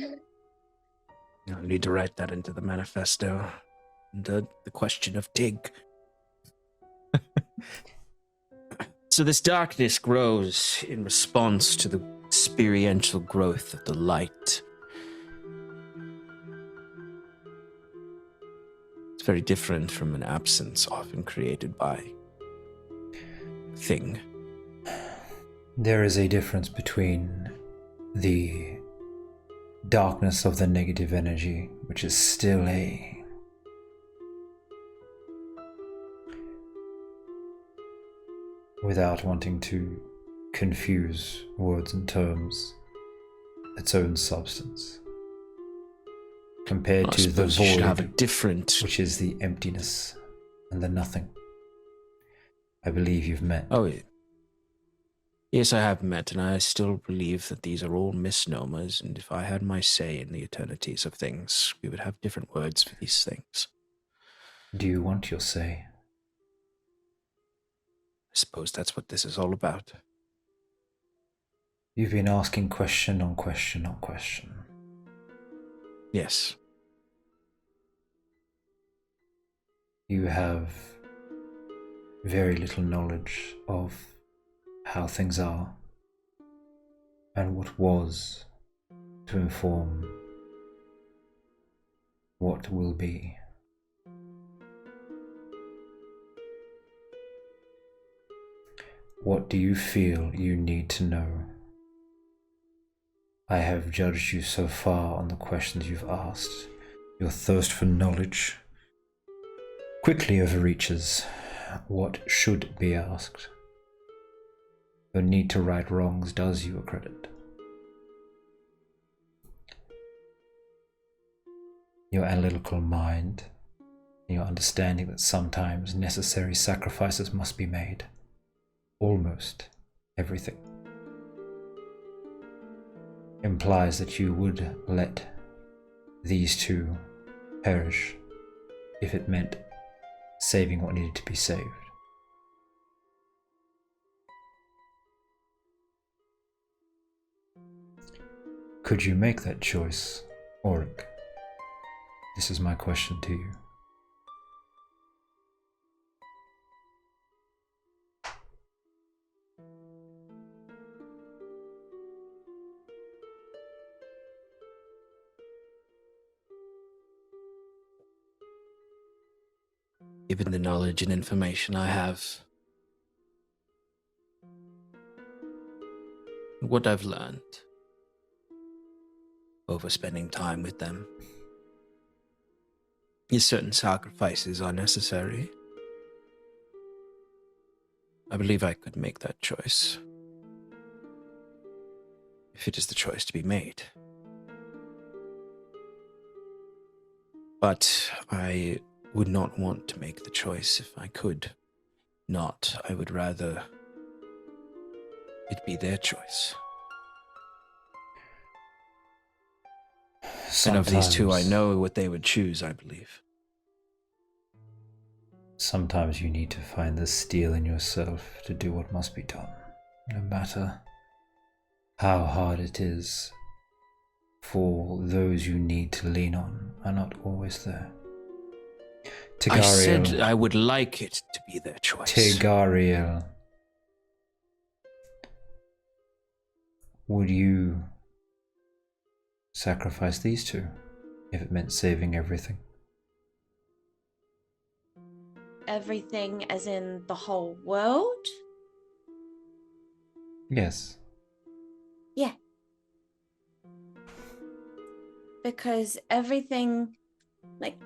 I need to write that into the manifesto. The question of Tig. So this darkness grows in response to the experiential growth of the light. It's very different from an absence often created by thing. There is a difference between the darkness of the negative energy, which is still without wanting to confuse words and terms, its own substance, compared to the void, have a void, different... which is the emptiness and the nothing. I believe you've met. Oh, yes, I have met, and I still believe that these are all misnomers, and if I had my say in the eternities of things, we would have different words for these things. Do you want your say? I suppose that's what this is all about. You've been asking question on question on question. Yes. You have very little knowledge of how things are and what was to inform what will be. What do you feel you need to know? I have judged you so far on the questions you've asked. Your thirst for knowledge quickly overreaches what should be asked. Your need to right wrongs does you a credit. Your analytical mind, and your understanding that sometimes necessary sacrifices must be made. Almost everything. Implies that you would let these two perish if it meant saving what needed to be saved. Could you make that choice, Auric? This is my question to you. Given the knowledge and information I have, what I've learned over spending time with them, yes, certain sacrifices are necessary. I believe I could make that choice, if it is the choice to be made. But I would not want to make the choice if I could not. I would rather it be their choice. And of these two, I know what they would choose, I believe. Sometimes you need to find the steel in yourself to do what must be done, no matter how hard it is, for those you need to lean on are not always there. Tigariel, I said I would like it to be their choice. Tigariel, would you sacrifice these two if it meant saving everything? Everything as in the whole world? Yes. Yeah. Because everything, like,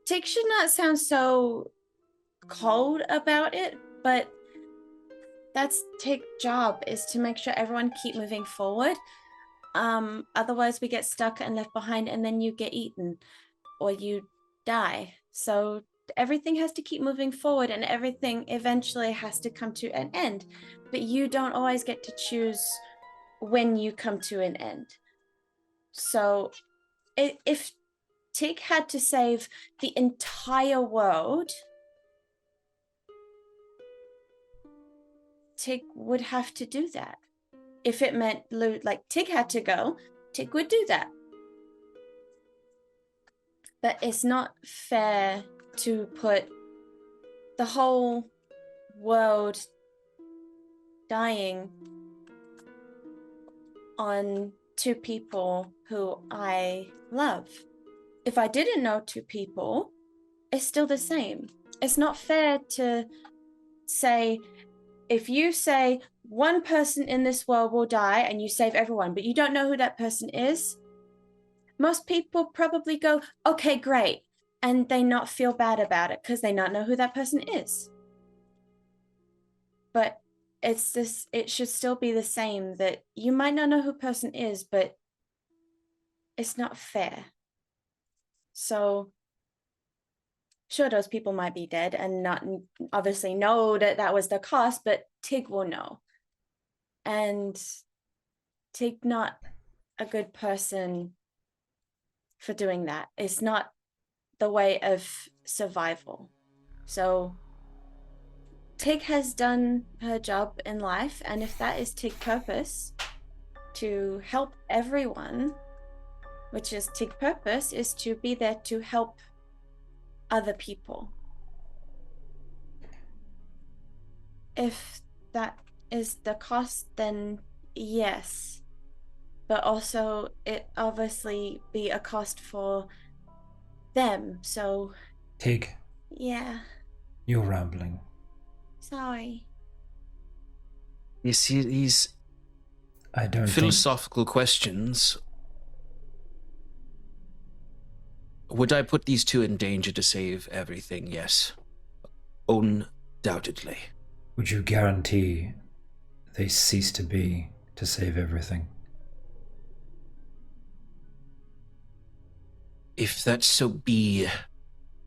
Tick should not sound so cold about it, but that's Tig's job, is to make sure everyone keep moving forward. Otherwise we get stuck and left behind, and then you get eaten or you die. So everything has to keep moving forward, and everything eventually has to come to an end. But you don't always get to choose when you come to an end. So if Tig had to save the entire world, Tig would have to do that. If it meant like Tig had to go, Tig would do that. But it's not fair to put the whole world dying on two people who I love. If I didn't know two people, it's still the same. It's not fair to say, if you say one person in this world will die and you save everyone, but you don't know who that person is, most people probably go, okay, great. And they not feel bad about it because they not know who that person is. But it should still be the same, that you might not know who a person is, but it's not fair. So sure, those people might be dead and not obviously know that that was the cost, but Tig will know. And Tig not a good person for doing that. It's not the way of survival. So Tig has done her job in life, and if that is Tig's purpose, to help everyone, which is Tig's purpose, is to be there to help other people. If that is the cost, then yes. But also it obviously be a cost for them, so... Tig, Yeah, you're rambling. sorry. You see, these I don't philosophical questions. Would I put these two in danger to save everything? Yes. Undoubtedly. Would you guarantee they cease to be to save everything? If that so be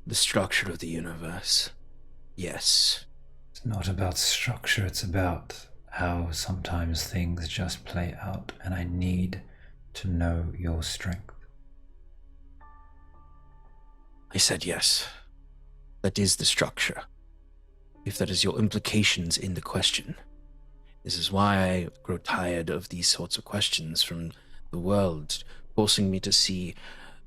the structure of the universe, yes. It's not about structure, it's about how sometimes things just play out, and I need to know your strength. I said yes. That is the structure. If that is your implications in the question. This is why I grow tired of these sorts of questions from the world, forcing me to see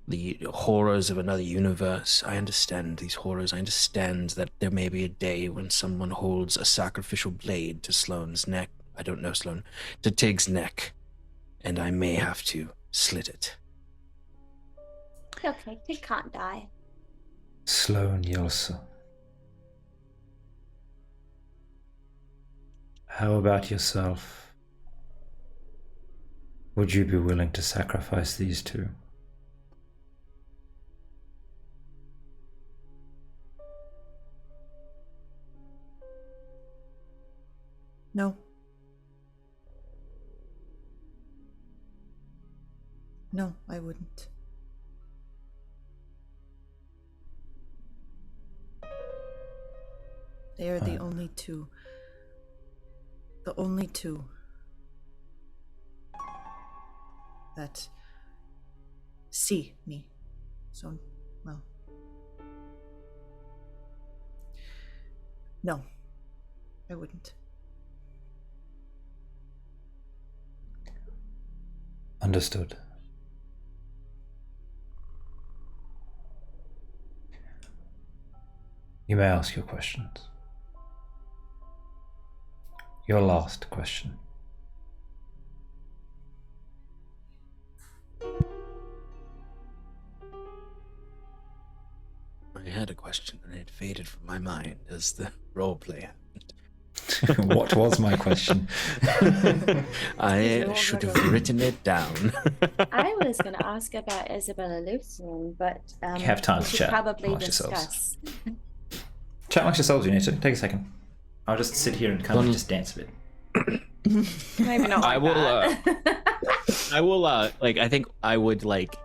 the horrors of another universe. I understand these horrors. I understand that there may be a day when someone holds a sacrificial blade to Sloane's neck. I don't know Sloane. To Tig's neck. And I may have to slit it. Okay, Tig can't die. Sloane Yelsa. How about yourself? Would you be willing to sacrifice these two? No. No, I wouldn't. They are the only two. The only two that see me. So, well. No, I wouldn't. Understood. You may ask your questions. Your last question. I had a question and it faded from my mind as the roleplay happened. What was my question? I should have written it down. I was going to ask about Isabella Lucian, but You have time we to should chat probably amongst discuss. Chat amongst yourselves, you need to. Take a second. I'll just sit here and kind of just dance a bit. Maybe not. I Like will. that. I will. Like, I think I would like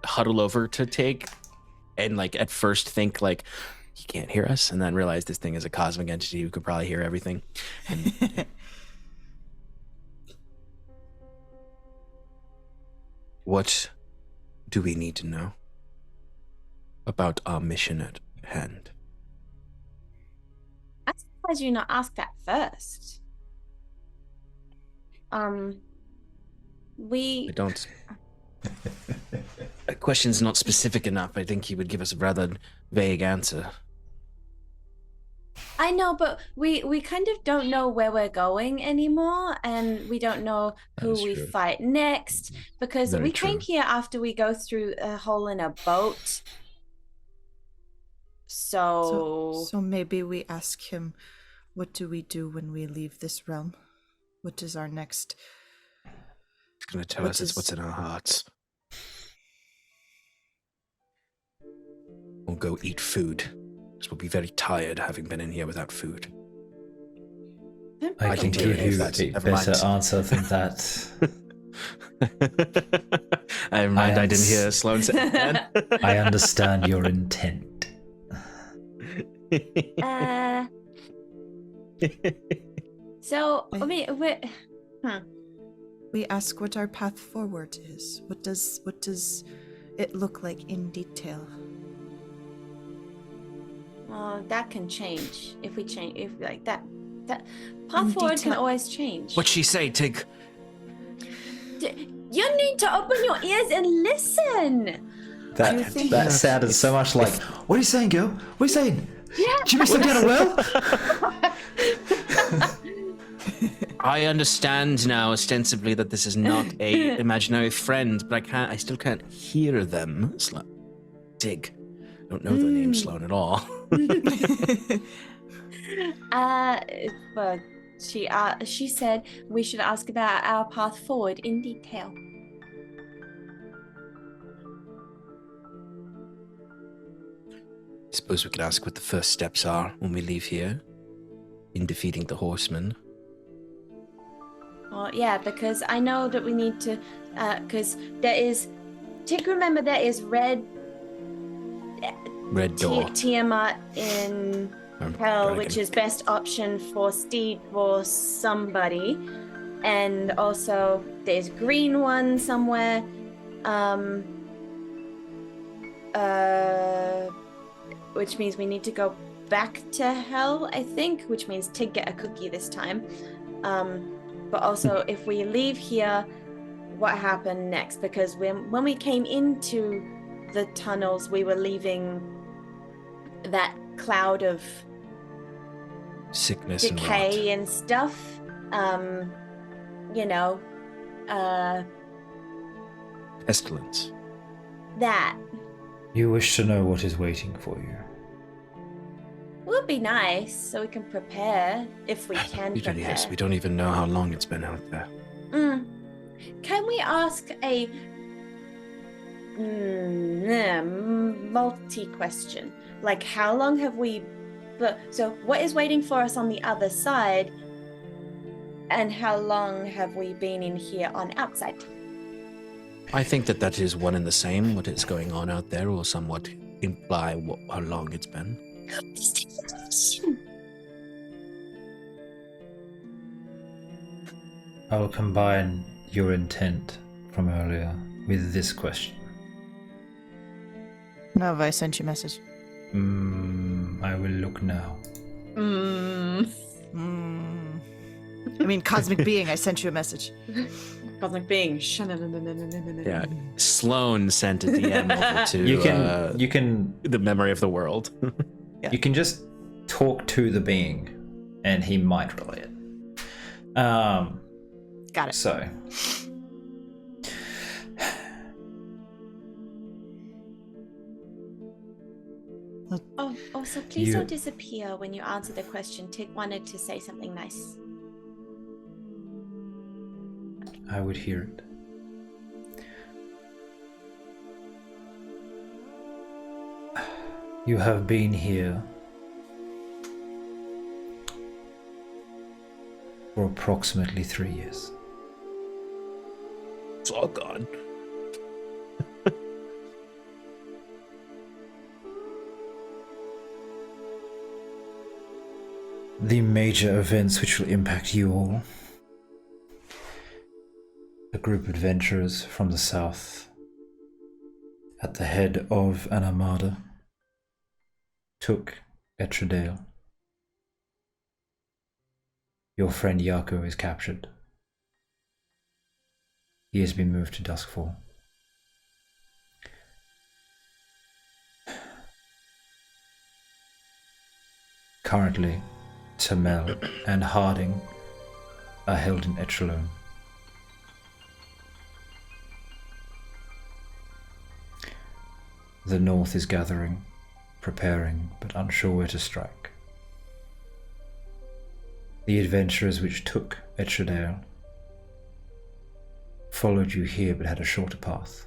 huddle over to Tig, and like at first think like he can't hear us, and then realize this thing is a cosmic entity who could probably hear everything. And what do we need to know about our mission at hand? I'm surprised you not asked that first. I don't. That question's not specific enough. I think he would give us a rather vague answer. I know, but we kind of don't know where we're going anymore, and we don't know who That's we true. fight next, because Very we came true. here after we go through a hole in a boat. So So maybe we ask him, what do we do when we leave this realm? What is our next? He's going to tell What us it's is- what's in our hearts. We'll go eat food, because we'll be very tired having been in here without food. I I can can give tell you you that. a Never better mind. answer than that. Never mind, I didn't am hear s- Sloan say that. I understand your intent. so I mean, We ask what our path forward is. What does it look like in detail? well, that can change if we change. If like that path In forward can detail- always change. What'd she say, Tig? You need to open your ears and listen. Do you think That it's- sounded so much like, what are you saying, girl? What are you saying? Yeah. Did you miss them down a well? I understand now ostensibly that this is not a imaginary friend, but I still can't hear them. Tig. I don't know the name Sloan at all. Well, she said we should ask about our path forward in detail. I suppose we could ask what the first steps are when we leave here in defeating the horsemen. Well, yeah, because I know that we need to, because there is, remember there is red Door. Tiamat in Hell, Dragon. which is best option for Steed for somebody, and also there's green one somewhere, which means we need to go back to Hell, I think, which means to get a cookie this time. But also, if we leave here, what happened next? Because when we came into the tunnels, we were leaving that cloud of Sickness and rot. decay and stuff. Pestilence. That You wish to know what is waiting for you. would be nice, so we can prepare if we can prepare. Yes, we don't even know how long it's been out there. Can we ask a multi-question? Like, how long have we... So, what is waiting for us on the other side? And how long have we been in here on outside? I think that is one and the same. What is going on out there will somewhat imply how long it's been. I will combine your intent from earlier with this question. No, have I sent you a message? I will look now. I mean, cosmic being, I sent you a message. Cosmic being. Yeah, Sloan sent a DM over to You can the memory of the world. you can just talk to the being, and he might relay it. Got it. So, So please You- don't disappear when you answer the question. Tig wanted to say something nice. I would hear it. You have been here for approximately 3 years. It's all gone. The major events which will impact you all. A group of adventurers from the south, at the head of an armada, took Etredale. Your friend Yako is captured. He has been moved to Duskfall. Currently, Tamel and Harding are held in Etchelone. The north is gathering, preparing, but unsure where to strike. The adventurers which took Etredale followed you here but had a shorter path.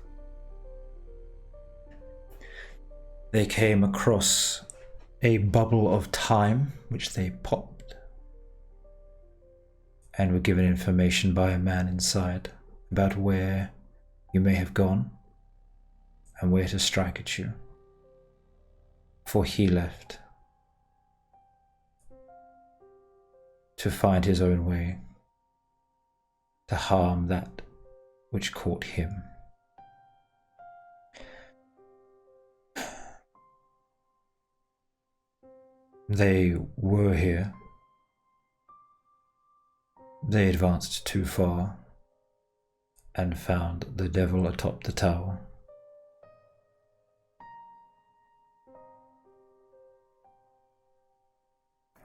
They came across a bubble of time which they popped and were given information by a man inside about where you may have gone and where to strike at you, for he left to find his own way, to harm that which caught him. They were here. They advanced too far and found the devil atop the tower.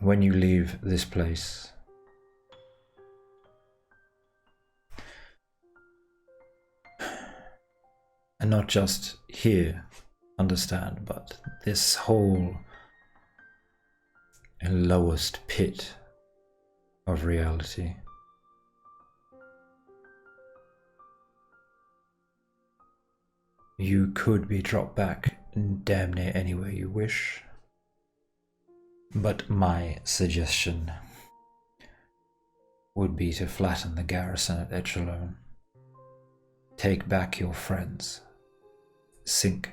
When you leave this place, and not just here, understand, but this whole lowest pit of reality, you could be dropped back damn near anywhere you wish. But my suggestion would be to flatten the garrison at Etchelone. Take back your friends. Sink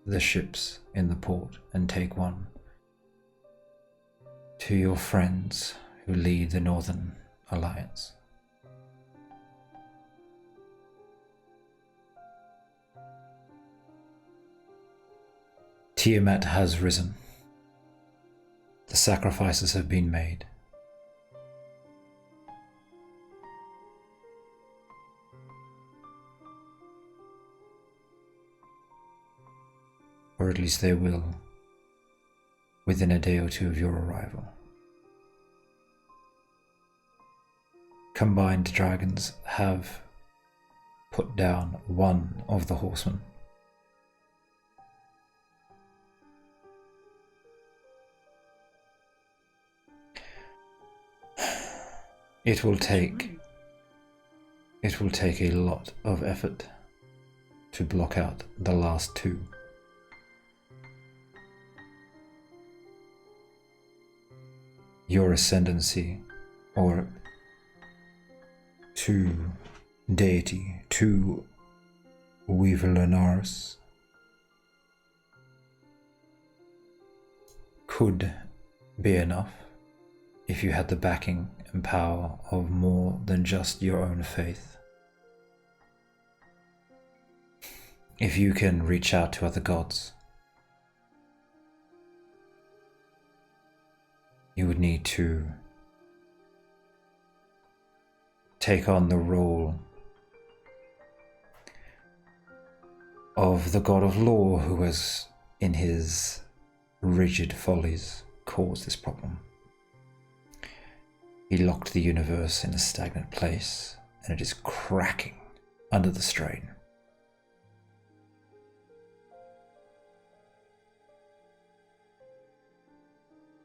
the ships in the port and take one to your friends who lead the Northern Alliance. Tiamat has risen. The sacrifices have been made. Or at least they will, within a day or two of your arrival. Combined dragons have put down one of the horsemen. It will take a lot of effort to block out the last two. Your ascendancy, or to deity, to Weaver Lunaris, could be enough if you had the backing and power of more than just your own faith. If you can reach out to other gods, you would need to take on the role of the god of law who has, in his rigid follies, caused this problem. He locked the universe in a stagnant place, and it is cracking under the strain.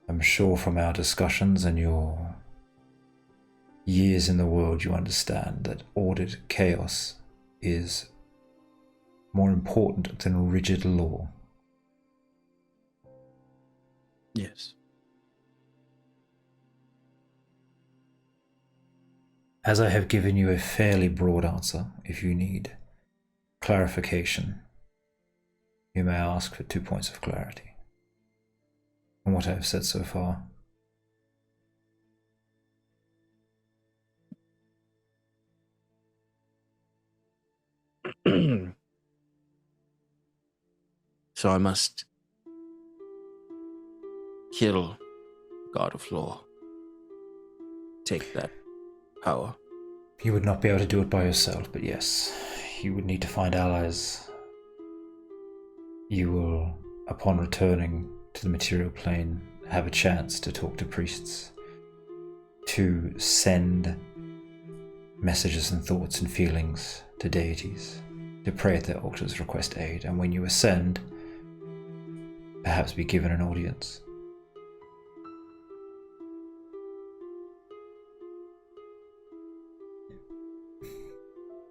I'm sure from our discussions and your years in the world you understand that ordered chaos is more important than rigid law. Yes. As I have given you a fairly broad answer, if you need clarification, you may ask for 2 points of clarity on what I have said so far. So I must kill God of Law. Take that power. You would not be able to do it by yourself, but yes, you would need to find allies. You will, upon returning to the material plane, have a chance to talk to priests, to send messages and thoughts and feelings to deities, to pray at their altars, request aid, and when you ascend, perhaps be given an audience.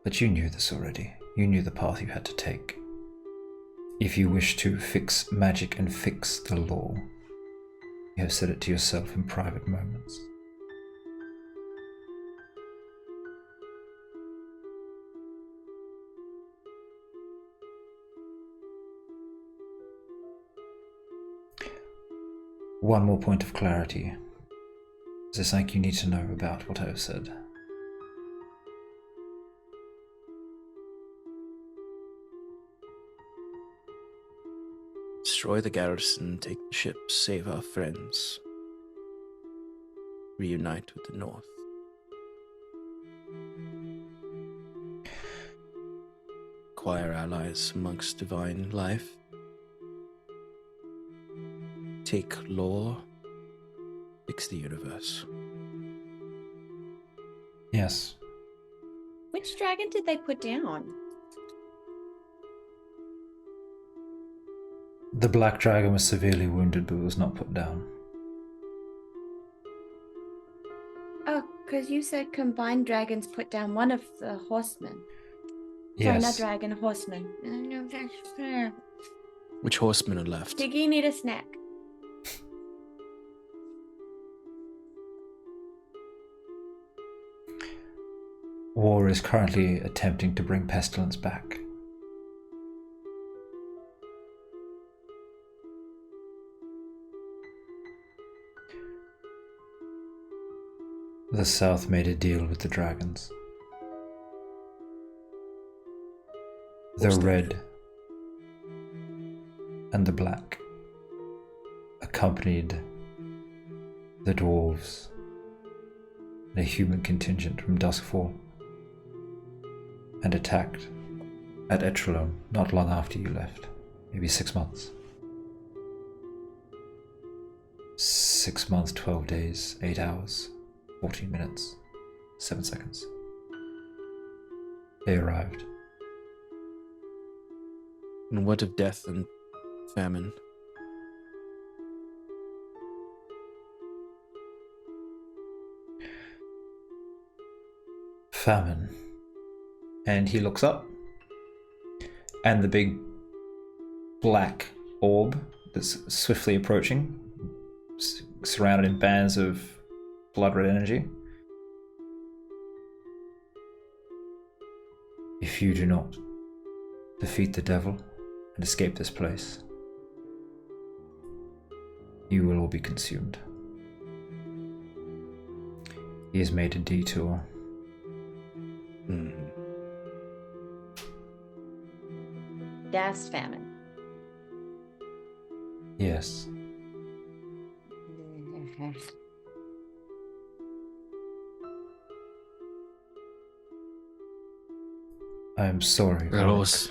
But you knew this already. You knew the path you had to take. If you wish to fix magic and fix the law, you have said it to yourself in private moments. One more point of clarity. Is there something you need to know about what I have said? Destroy the garrison, take the ships, save our friends. Reunite with the North. Acquire allies amongst divine life. Take law, fix the universe. Yes. Which dragon did they put down? The black dragon was severely wounded but was not put down. Oh, because you said combined dragons put down one of the horsemen. Sorry, not Yes. dragon, horseman. Which horsemen are left? Diggy, need a snack. War is currently attempting to bring pestilence back. The South made a deal with the dragons. The red and the black accompanied the dwarves and a human contingent from Duskfall and attacked at Etrelone not long after you left, maybe 6 months. 6 months, 12 days, 8 hours, 14 minutes, 7 seconds. They arrived. And what of death and famine? Famine. And he looks up, and the big black orb that's swiftly approaching, surrounded in bands of blood red energy. If you do not defeat the devil and escape this place, you will all be consumed. He has made a detour. That's famine. Yes. I am sorry. Auric. Rose.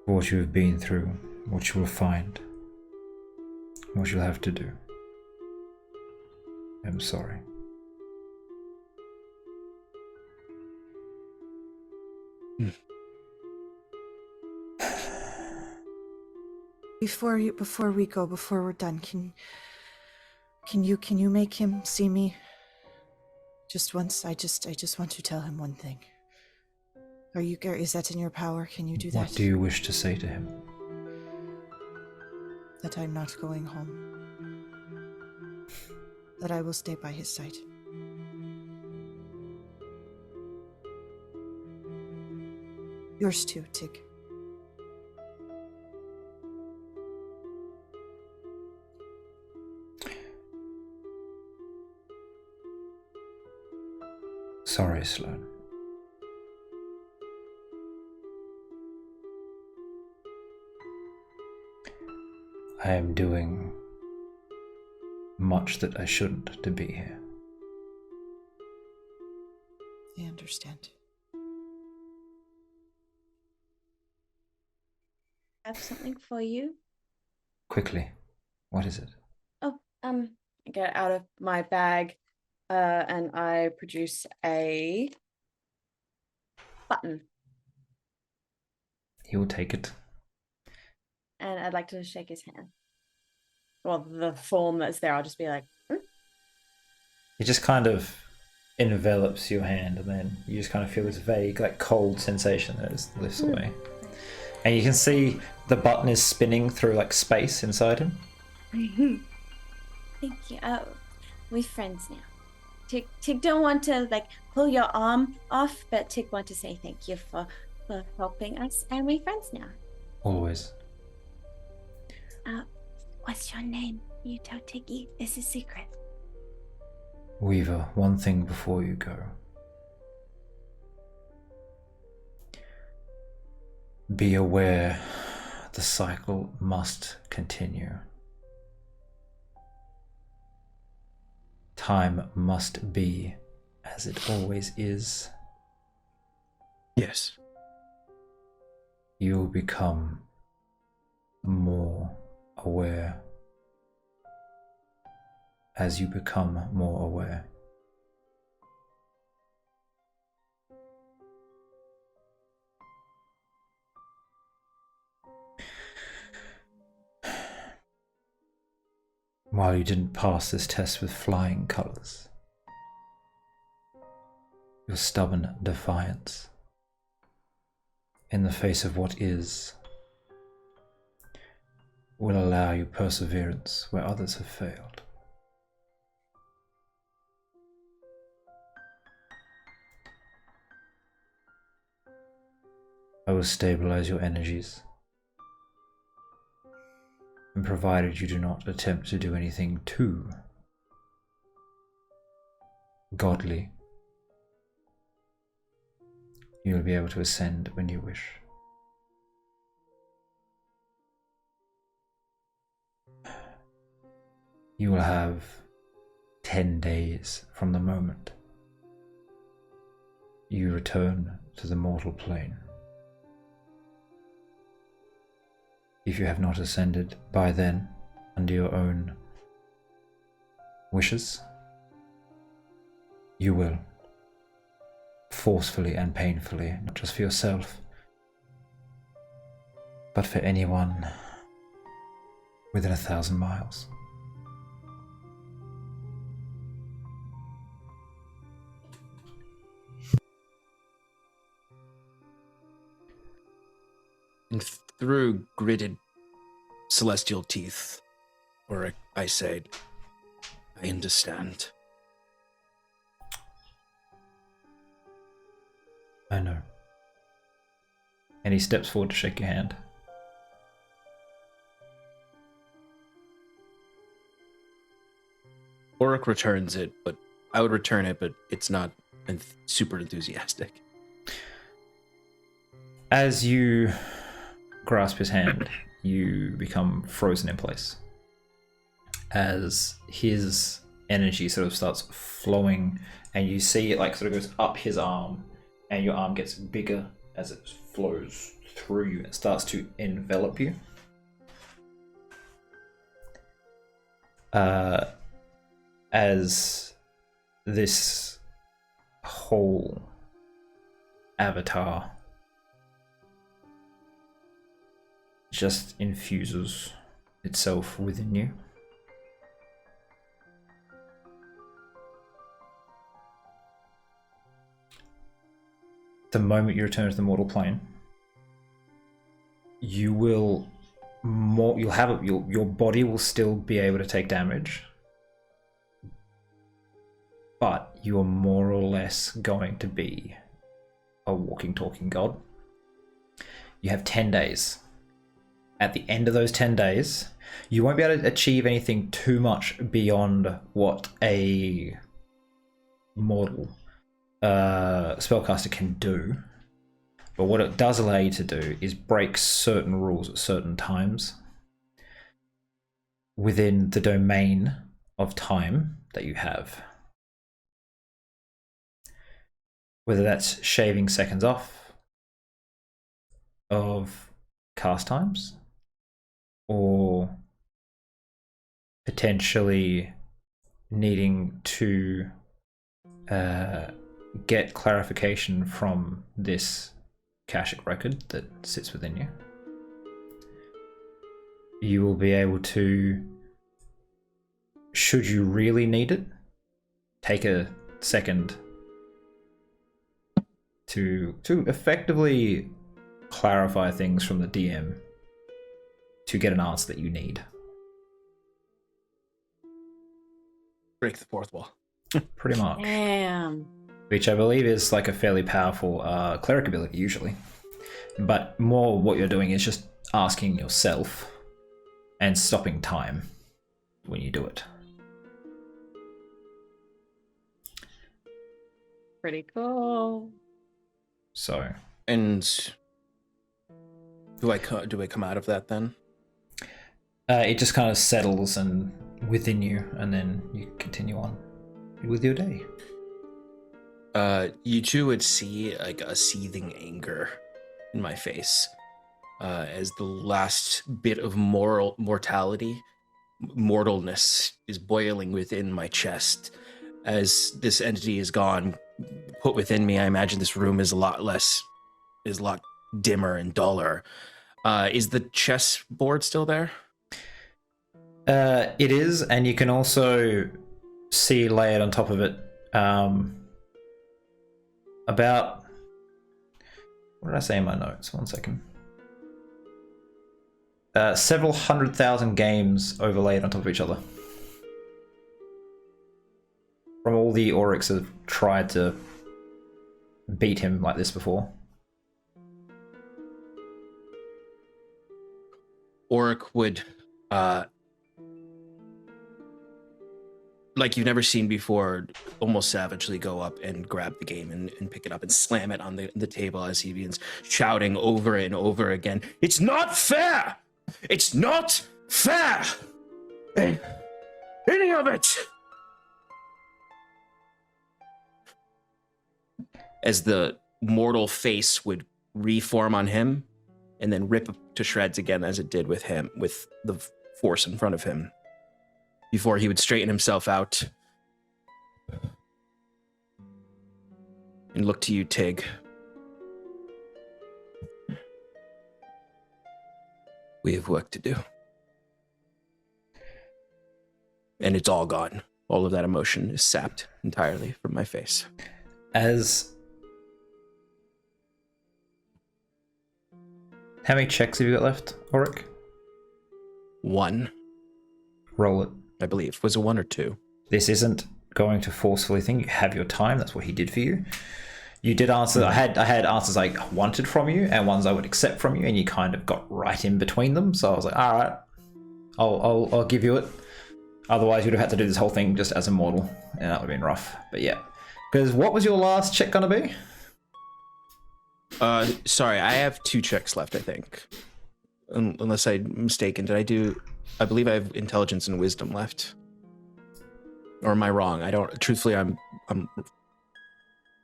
For what you have been through, what you will find, what you'll have to do. I'm sorry. Before we go, before we're done, can you make him see me? Just once. I just want to tell him one thing. Is that in your power? Can you do that? What do you wish to say to him? that I'm not going home. That I will stay by his side. Yours too, Tig. Sorry, Sloan. I am doing much that I shouldn't to be here. I understand. I have something for you. Quickly, what is it? Oh, I get out of my bag, and I produce a button, He will take it. and I'd like to shake his hand. Well, the form that's there, I'll just be like, It just kind of envelops your hand, and then you just kind of feel this vague, like cold sensation that just lifts away. And you can see the button is spinning through like space inside him. Thank you. We're friends now. Tig don't want to like pull your arm off, but Tig want to say thank you for helping us, and we're friends now. Always. What's your name? You tell Tiggy. It's a secret. Weaver, one thing before you go. Be aware the cycle must continue. Time must be as it always is. Yes. You will become more aware as you become more aware. While you didn't pass this test with flying colours, your stubborn defiance in the face of what is will allow you perseverance where others have failed. I will stabilize your energies, and provided you do not attempt to do anything too godly, you will be able to ascend when you wish. You will have 10 days from the moment you return to the mortal plane. If you have not ascended by then, under your own wishes, you will, forcefully and painfully, not just for yourself, but for anyone within 1,000 miles. And through gritted celestial teeth, or I say, I understand. I know. And he steps forward to shake your hand. Auric returns it, but I would return it, but it's not super enthusiastic. As you grasp his hand, you become frozen in place. As his energy sort of starts flowing, and you see it like sort of goes up his arm, and your arm gets bigger as it flows through you and starts to envelop you. As this whole avatar just infuses itself within you. The moment you return to the mortal plane, you will more your body will still be able to take damage, but you are more or less going to be a walking, talking god. You have 10 days. At the end of those 10 days, you won't be able to achieve anything too much beyond what a mortal spellcaster can do. But what it does allow you to do is break certain rules at certain times within the domain of time that you have. Whether that's shaving seconds off of cast times, or potentially needing to get clarification from this Akashic record that sits within you. You will be able to, should you really need it, take a second to effectively clarify things from the DM to get an answer that you need. Break the fourth wall. Pretty much. Damn. Which I believe is like a fairly powerful cleric ability usually. But more what you're doing is just asking yourself and stopping time when you do it. Pretty cool. So. And do I come out of that then? It just kind of settles and within you, and then you continue on with your day. You two would see like a seething anger in my face as the last bit of mortalness is boiling within my chest. As this entity is gone, put within me, I imagine this room is a lot dimmer and duller. Is the chessboard still there? It is, and you can also see layered on top of it about, what did I say in my notes? 1 second. Several 100,000 games overlaid on top of each other. From all the Aurics that have tried to beat him like this before. Auric would, like you've never seen before, almost savagely go up and grab the game and pick it up and slam it on the table as he begins shouting over and over again, "It's not fair! It's not fair! Any of it!" As the mortal face would reform on him and then rip to shreds again as it did with him, with the force in front of him, before he would straighten himself out and look to you, Tig. We have work to do. And it's all gone. All of that emotion is sapped entirely from my face. How many checks have you got left, Auric? 1. Roll it. I believe. Was it 1 or 2? This isn't going to forcefully think. You have your time. That's what he did for you. You did answer. I had answers I wanted from you and ones I would accept from you, and you kind of got right in between them. So I was like, all right, I'll give you it. Otherwise, you'd have had to do this whole thing just as a mortal, and that would have been rough. But yeah, because what was your last check gonna be? Sorry, I have 2 checks left, I think. Unless I'm mistaken. I believe I have intelligence and wisdom left. Or am I wrong? I don't, truthfully, I'm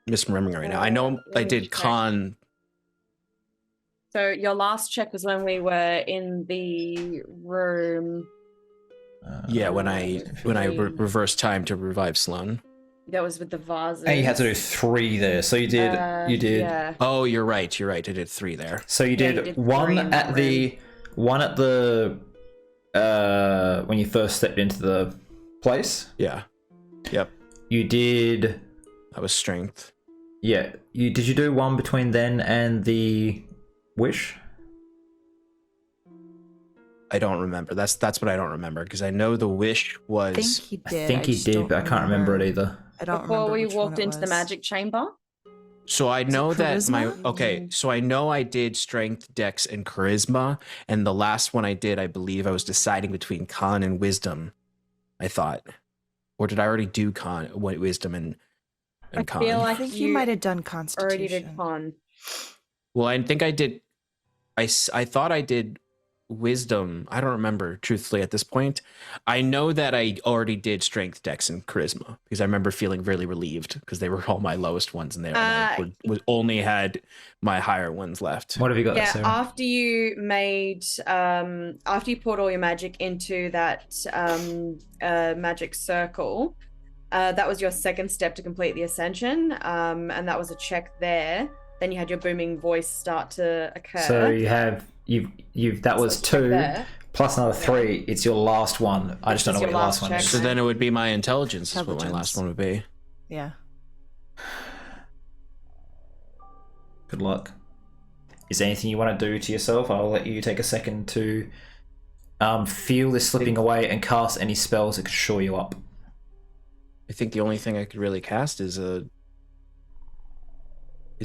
misremembering right now. I know I did con. So your last check was when we were in the room. Yeah, when I reversed time to revive Sloan. That was with the vases. And you had to do 3 there. So you did. Yeah. Oh, you're right. I did 3 there. So you you did did one 3 in at that the when you first stepped into the place. Yeah. Yep. You did. That was strength. Yeah. Did you do one between then and the wish? I don't remember. That's what I don't remember, because I know the wish I think was. he I did. think he just did, don't but I can't remember it either. I don't Before remember we which one walked it into the was. magic chamber. So I Was it know that charisma? so I know I did strength, dex, and charisma, and the last one I did, I believe I was deciding between con and wisdom. I thought, or did I already do wisdom and con? feel I like think you you might have done Constitution. Already did con. Well, I think I did. I thought I did wisdom. I don't remember, truthfully, at this point. I know that I already did strength, dex, and charisma, because I remember feeling really relieved because they were all my lowest ones in there, and I only had my higher ones left. What have you got, Yeah, Sarah? after you poured all your magic into that magic circle, that was your second step to complete the ascension, and that was a check there. Then you had your booming voice start to occur. So you've that was 2 plus another 3. It's your last one. I just don't know what your last one is. So then it would be my intelligence. Is what my last one would be. Yeah. Good luck. Is there anything you want to do to yourself? I'll let you take a second to feel this slipping away and cast any spells that could shore you up. I think the only thing I could really cast is a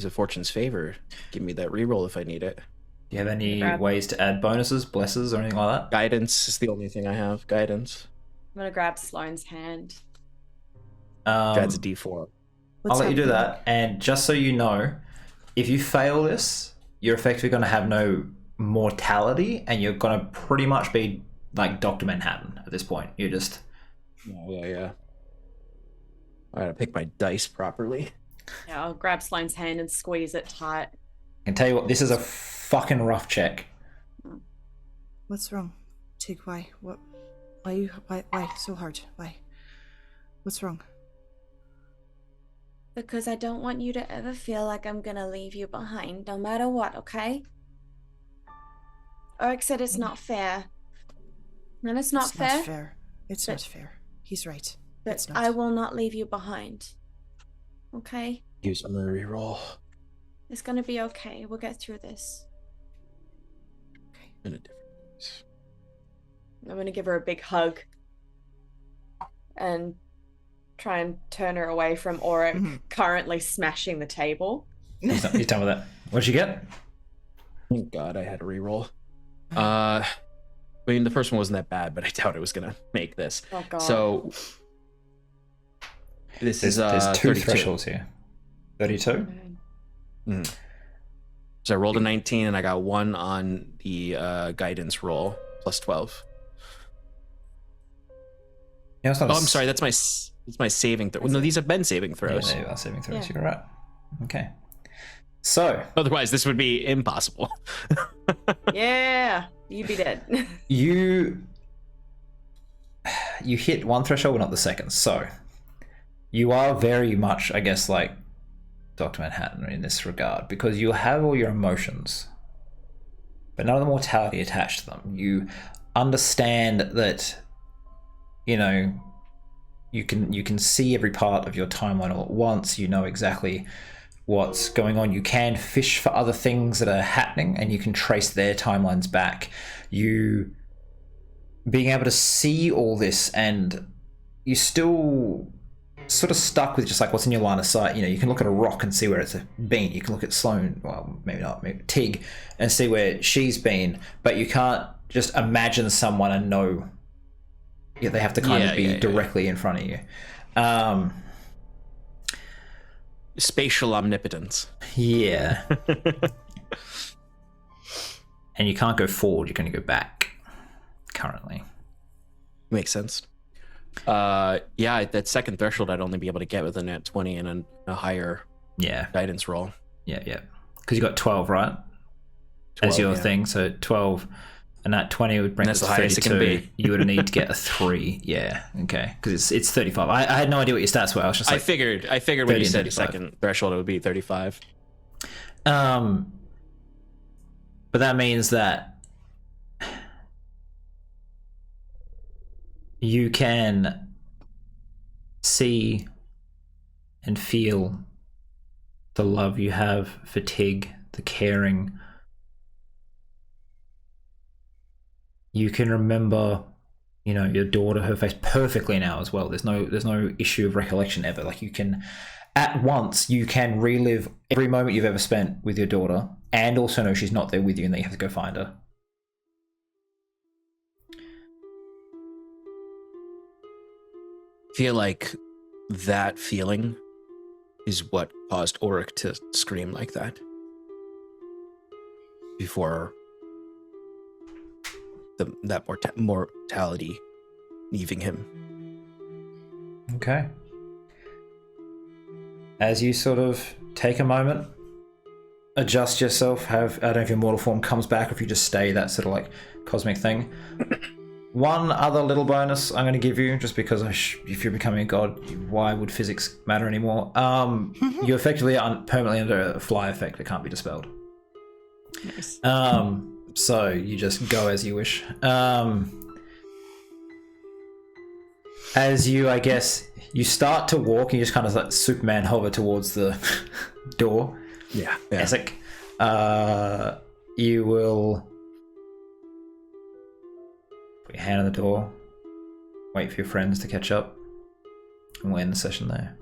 Fortune's Favor. Give me that reroll if I need it. Do you have any ways to add bonuses, blesses, or anything like that? Guidance is the only thing I have. Guidance. I'm gonna grab Sloane's hand. That's a D4. I'll let you do that. And just so you know, if you fail this, you're effectively going to have no mortality, and you're going to pretty much be like Dr. Manhattan at this point. You're just... Yeah. I gotta pick my dice properly. Yeah, I'll grab Sloane's hand and squeeze it tight. I can tell you what, this is a fucking rough check. What's wrong? Tig, why? What? Why so hard? Why? What's wrong? Because I don't want you to ever feel like I'm gonna leave you behind, no matter what, okay? Auric said it's not fair. And it's not fair. Not fair. It's not fair. He's right. But I will not leave you behind. Okay? Use a reroll. It's gonna be okay. We'll get through this. In a different place. I'm gonna give her a big hug. And try and turn her away from Auric currently smashing the table. He's done with that. What'd you get? Thank God I had a reroll. I mean, the first one wasn't that bad, but I doubt it was gonna make this. Oh God. So this There's 2 32. thresholds here. 32? So I rolled a 19 and I got 1 on the guidance roll plus 12. Yeah, I'm sorry, that's my saving throw. No, these have been saving throws. Yeah, they are saving throws. You're right. Okay. So Otherwise, this would be impossible. Yeah, you'd be dead. you hit 1 threshold, but not the second. So you are very much, I guess, like Dr. Manhattan in this regard, because you have all your emotions, but none of the mortality attached to them. You understand that, you know, you can see every part of your timeline all at once. You know exactly what's going on. You can fish for other things that are happening, and you can trace their timelines back. You being able to see all this, and you still sort of stuck with just like what's in your line of sight. You know, you can look at a rock and see where it's been. You can look at Sloane, well, maybe not, maybe Tig, and see where she's been, but you can't just imagine someone and know. Yeah, they have to kind of be directly in front of you. Spatial omnipotence. Yeah. And you can't go forward, you're going to go back currently. Makes sense. Yeah, that second threshold I'd only be able to get with a nat 20 and a higher guidance roll. Yeah. Because you got 12, right? 12, as your thing, so 12, and that 20 would bring us to 32. You would need to get a 3. Yeah, okay. Because it's 35. I had no idea what your stats were. I was just like, I figured when you said second threshold, it would be 35. But that means that you can see and feel the love you have for Tig, the caring, you can remember, your daughter, her face perfectly now as well. There's no issue of recollection ever. Like, you can, at once, you can relive every moment you've ever spent with your daughter, and also know she's not there with you and that you have to go find her. Feel like that feeling is what caused Auric to scream like that before that mortality leaving him. Okay. As you sort of take a moment, adjust yourself, I don't know if your mortal form comes back or if you just stay that sort of like cosmic thing. One other little bonus I'm going to give you, just because if you're becoming a god, why would physics matter anymore? You're effectively permanently under a fly effect that can't be dispelled. Nice. So you just go as you wish. As you, I guess, you start to walk, and you just kind of like Superman hover towards the door. Yeah. Essek. You will put your hand on the door, wait for your friends to catch up, and we'll end the session there.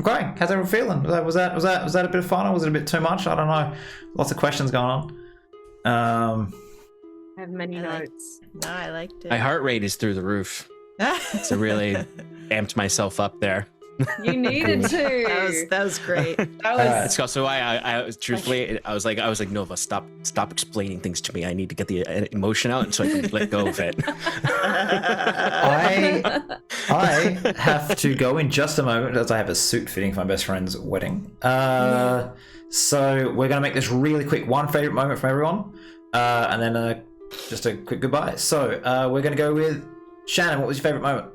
Okay, how's everyone feeling? Was that a bit of fun, or was it a bit too much? I don't know. Lots of questions going on. I have many notes. I liked it. My heart rate is through the roof. So really amped myself up there. You needed to. That was great. That's also why I was truthfully, I was like, Nova, stop explaining things to me. I need to get the emotion out so I can let go of it. I have to go in just a moment, as I have a suit fitting for my best friend's wedding. So we're going to make this really quick. One favorite moment from everyone, and then just a quick goodbye. So we're going to go with Shannon. What was your favorite moment?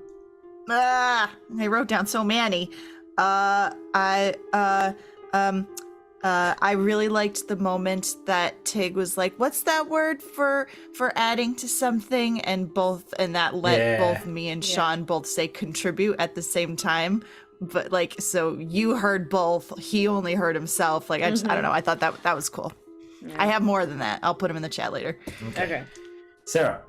I wrote down so many. I really liked the moment that Tig was like, "What's that word for adding to something?" And that let both me and Sean both say "contribute" at the same time. But like, so you heard both. He only heard himself. Like, I don't know. I thought that was cool. Yeah. I have more than that. I'll put them in the chat later. Okay. Sarah.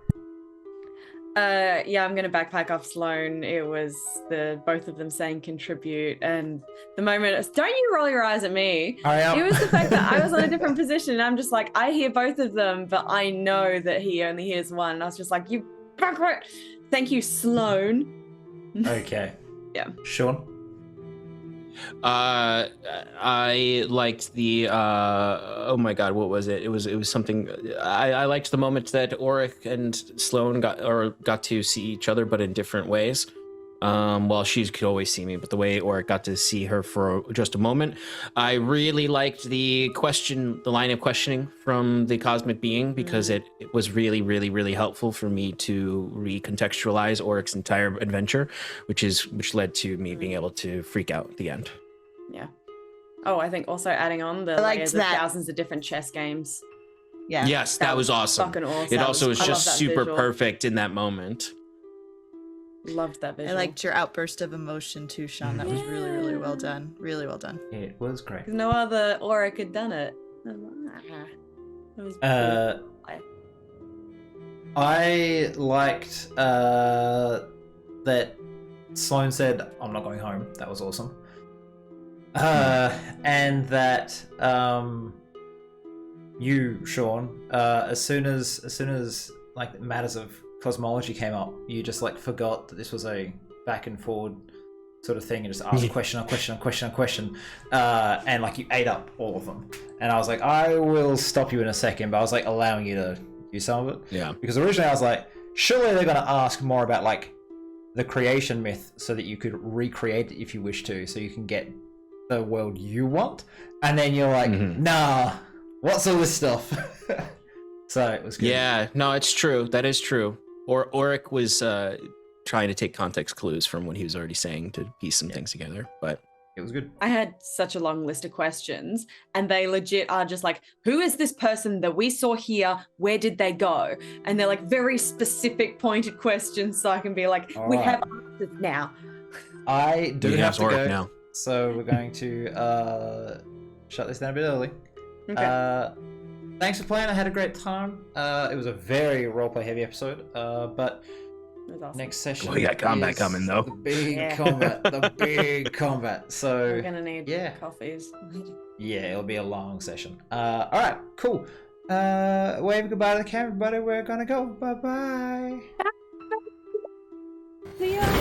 I'm gonna backpack off Sloan. It was both of them saying contribute, and the moment, don't you roll your eyes at me. It was the fact that I was on a different position, and I'm just like, I hear both of them, but I know that he only hears one. And I was just like, you backward. Thank you, Sloan. Okay. Yeah. Sean. I liked the oh my god, what was it? It was something. I liked the moment that Auric and Sloan got to see each other, but in different ways. Well, she could always see me, but the way Auric got to see her for just a moment. I really liked the line of questioning from the cosmic being, because it was really, really, really helpful for me to recontextualize Auric's entire adventure, which led to me being able to freak out at the end. Yeah. Oh, I think also adding on the layers of thousands of different chess games. Yeah. Yes, that was awesome. Fucking awesome. It also was just super visual. perfect in that moment. Loved that visual. I liked your outburst of emotion too, Sean. That was really, really well done. Really well done. It was great. No other Auric had done it. It was I liked that Sloan said, "I'm not going home." That was awesome. And that you, Sean, as soon as like matters of cosmology came up, you just like forgot that this was a back and forward sort of thing, and just asked question on question on question on question, and like you ate up all of them. And I was like, I will stop you in a second, but I was like allowing you to use some of it. Yeah. Because originally I was like, surely they're going to ask more about like the creation myth, so that you could recreate it if you wish to, so you can get the world you want. And then you're like, nah, what's all this stuff? So it was good. Yeah, no, it's true. That is true. Auric was trying to take context clues from what he was already saying to piece some things together, but it was good. I had such a long list of questions, and they legit are just like, who is this person that we saw here? Where did they go? And they're like very specific, pointed questions, so I can be like, we have answers now. I do have to Auric go now. So we're going to shut this down a bit early. Okay. Thanks for playing. I had a great time. It was a very roleplay heavy episode. But That was awesome. next session. We got combat is coming, though. The big Yeah. combat. The big combat. So We're gonna need yeah. coffees. Yeah, it'll be a long session. All right, cool. Wave goodbye to the camera, everybody. We're gonna go. Bye bye. See ya.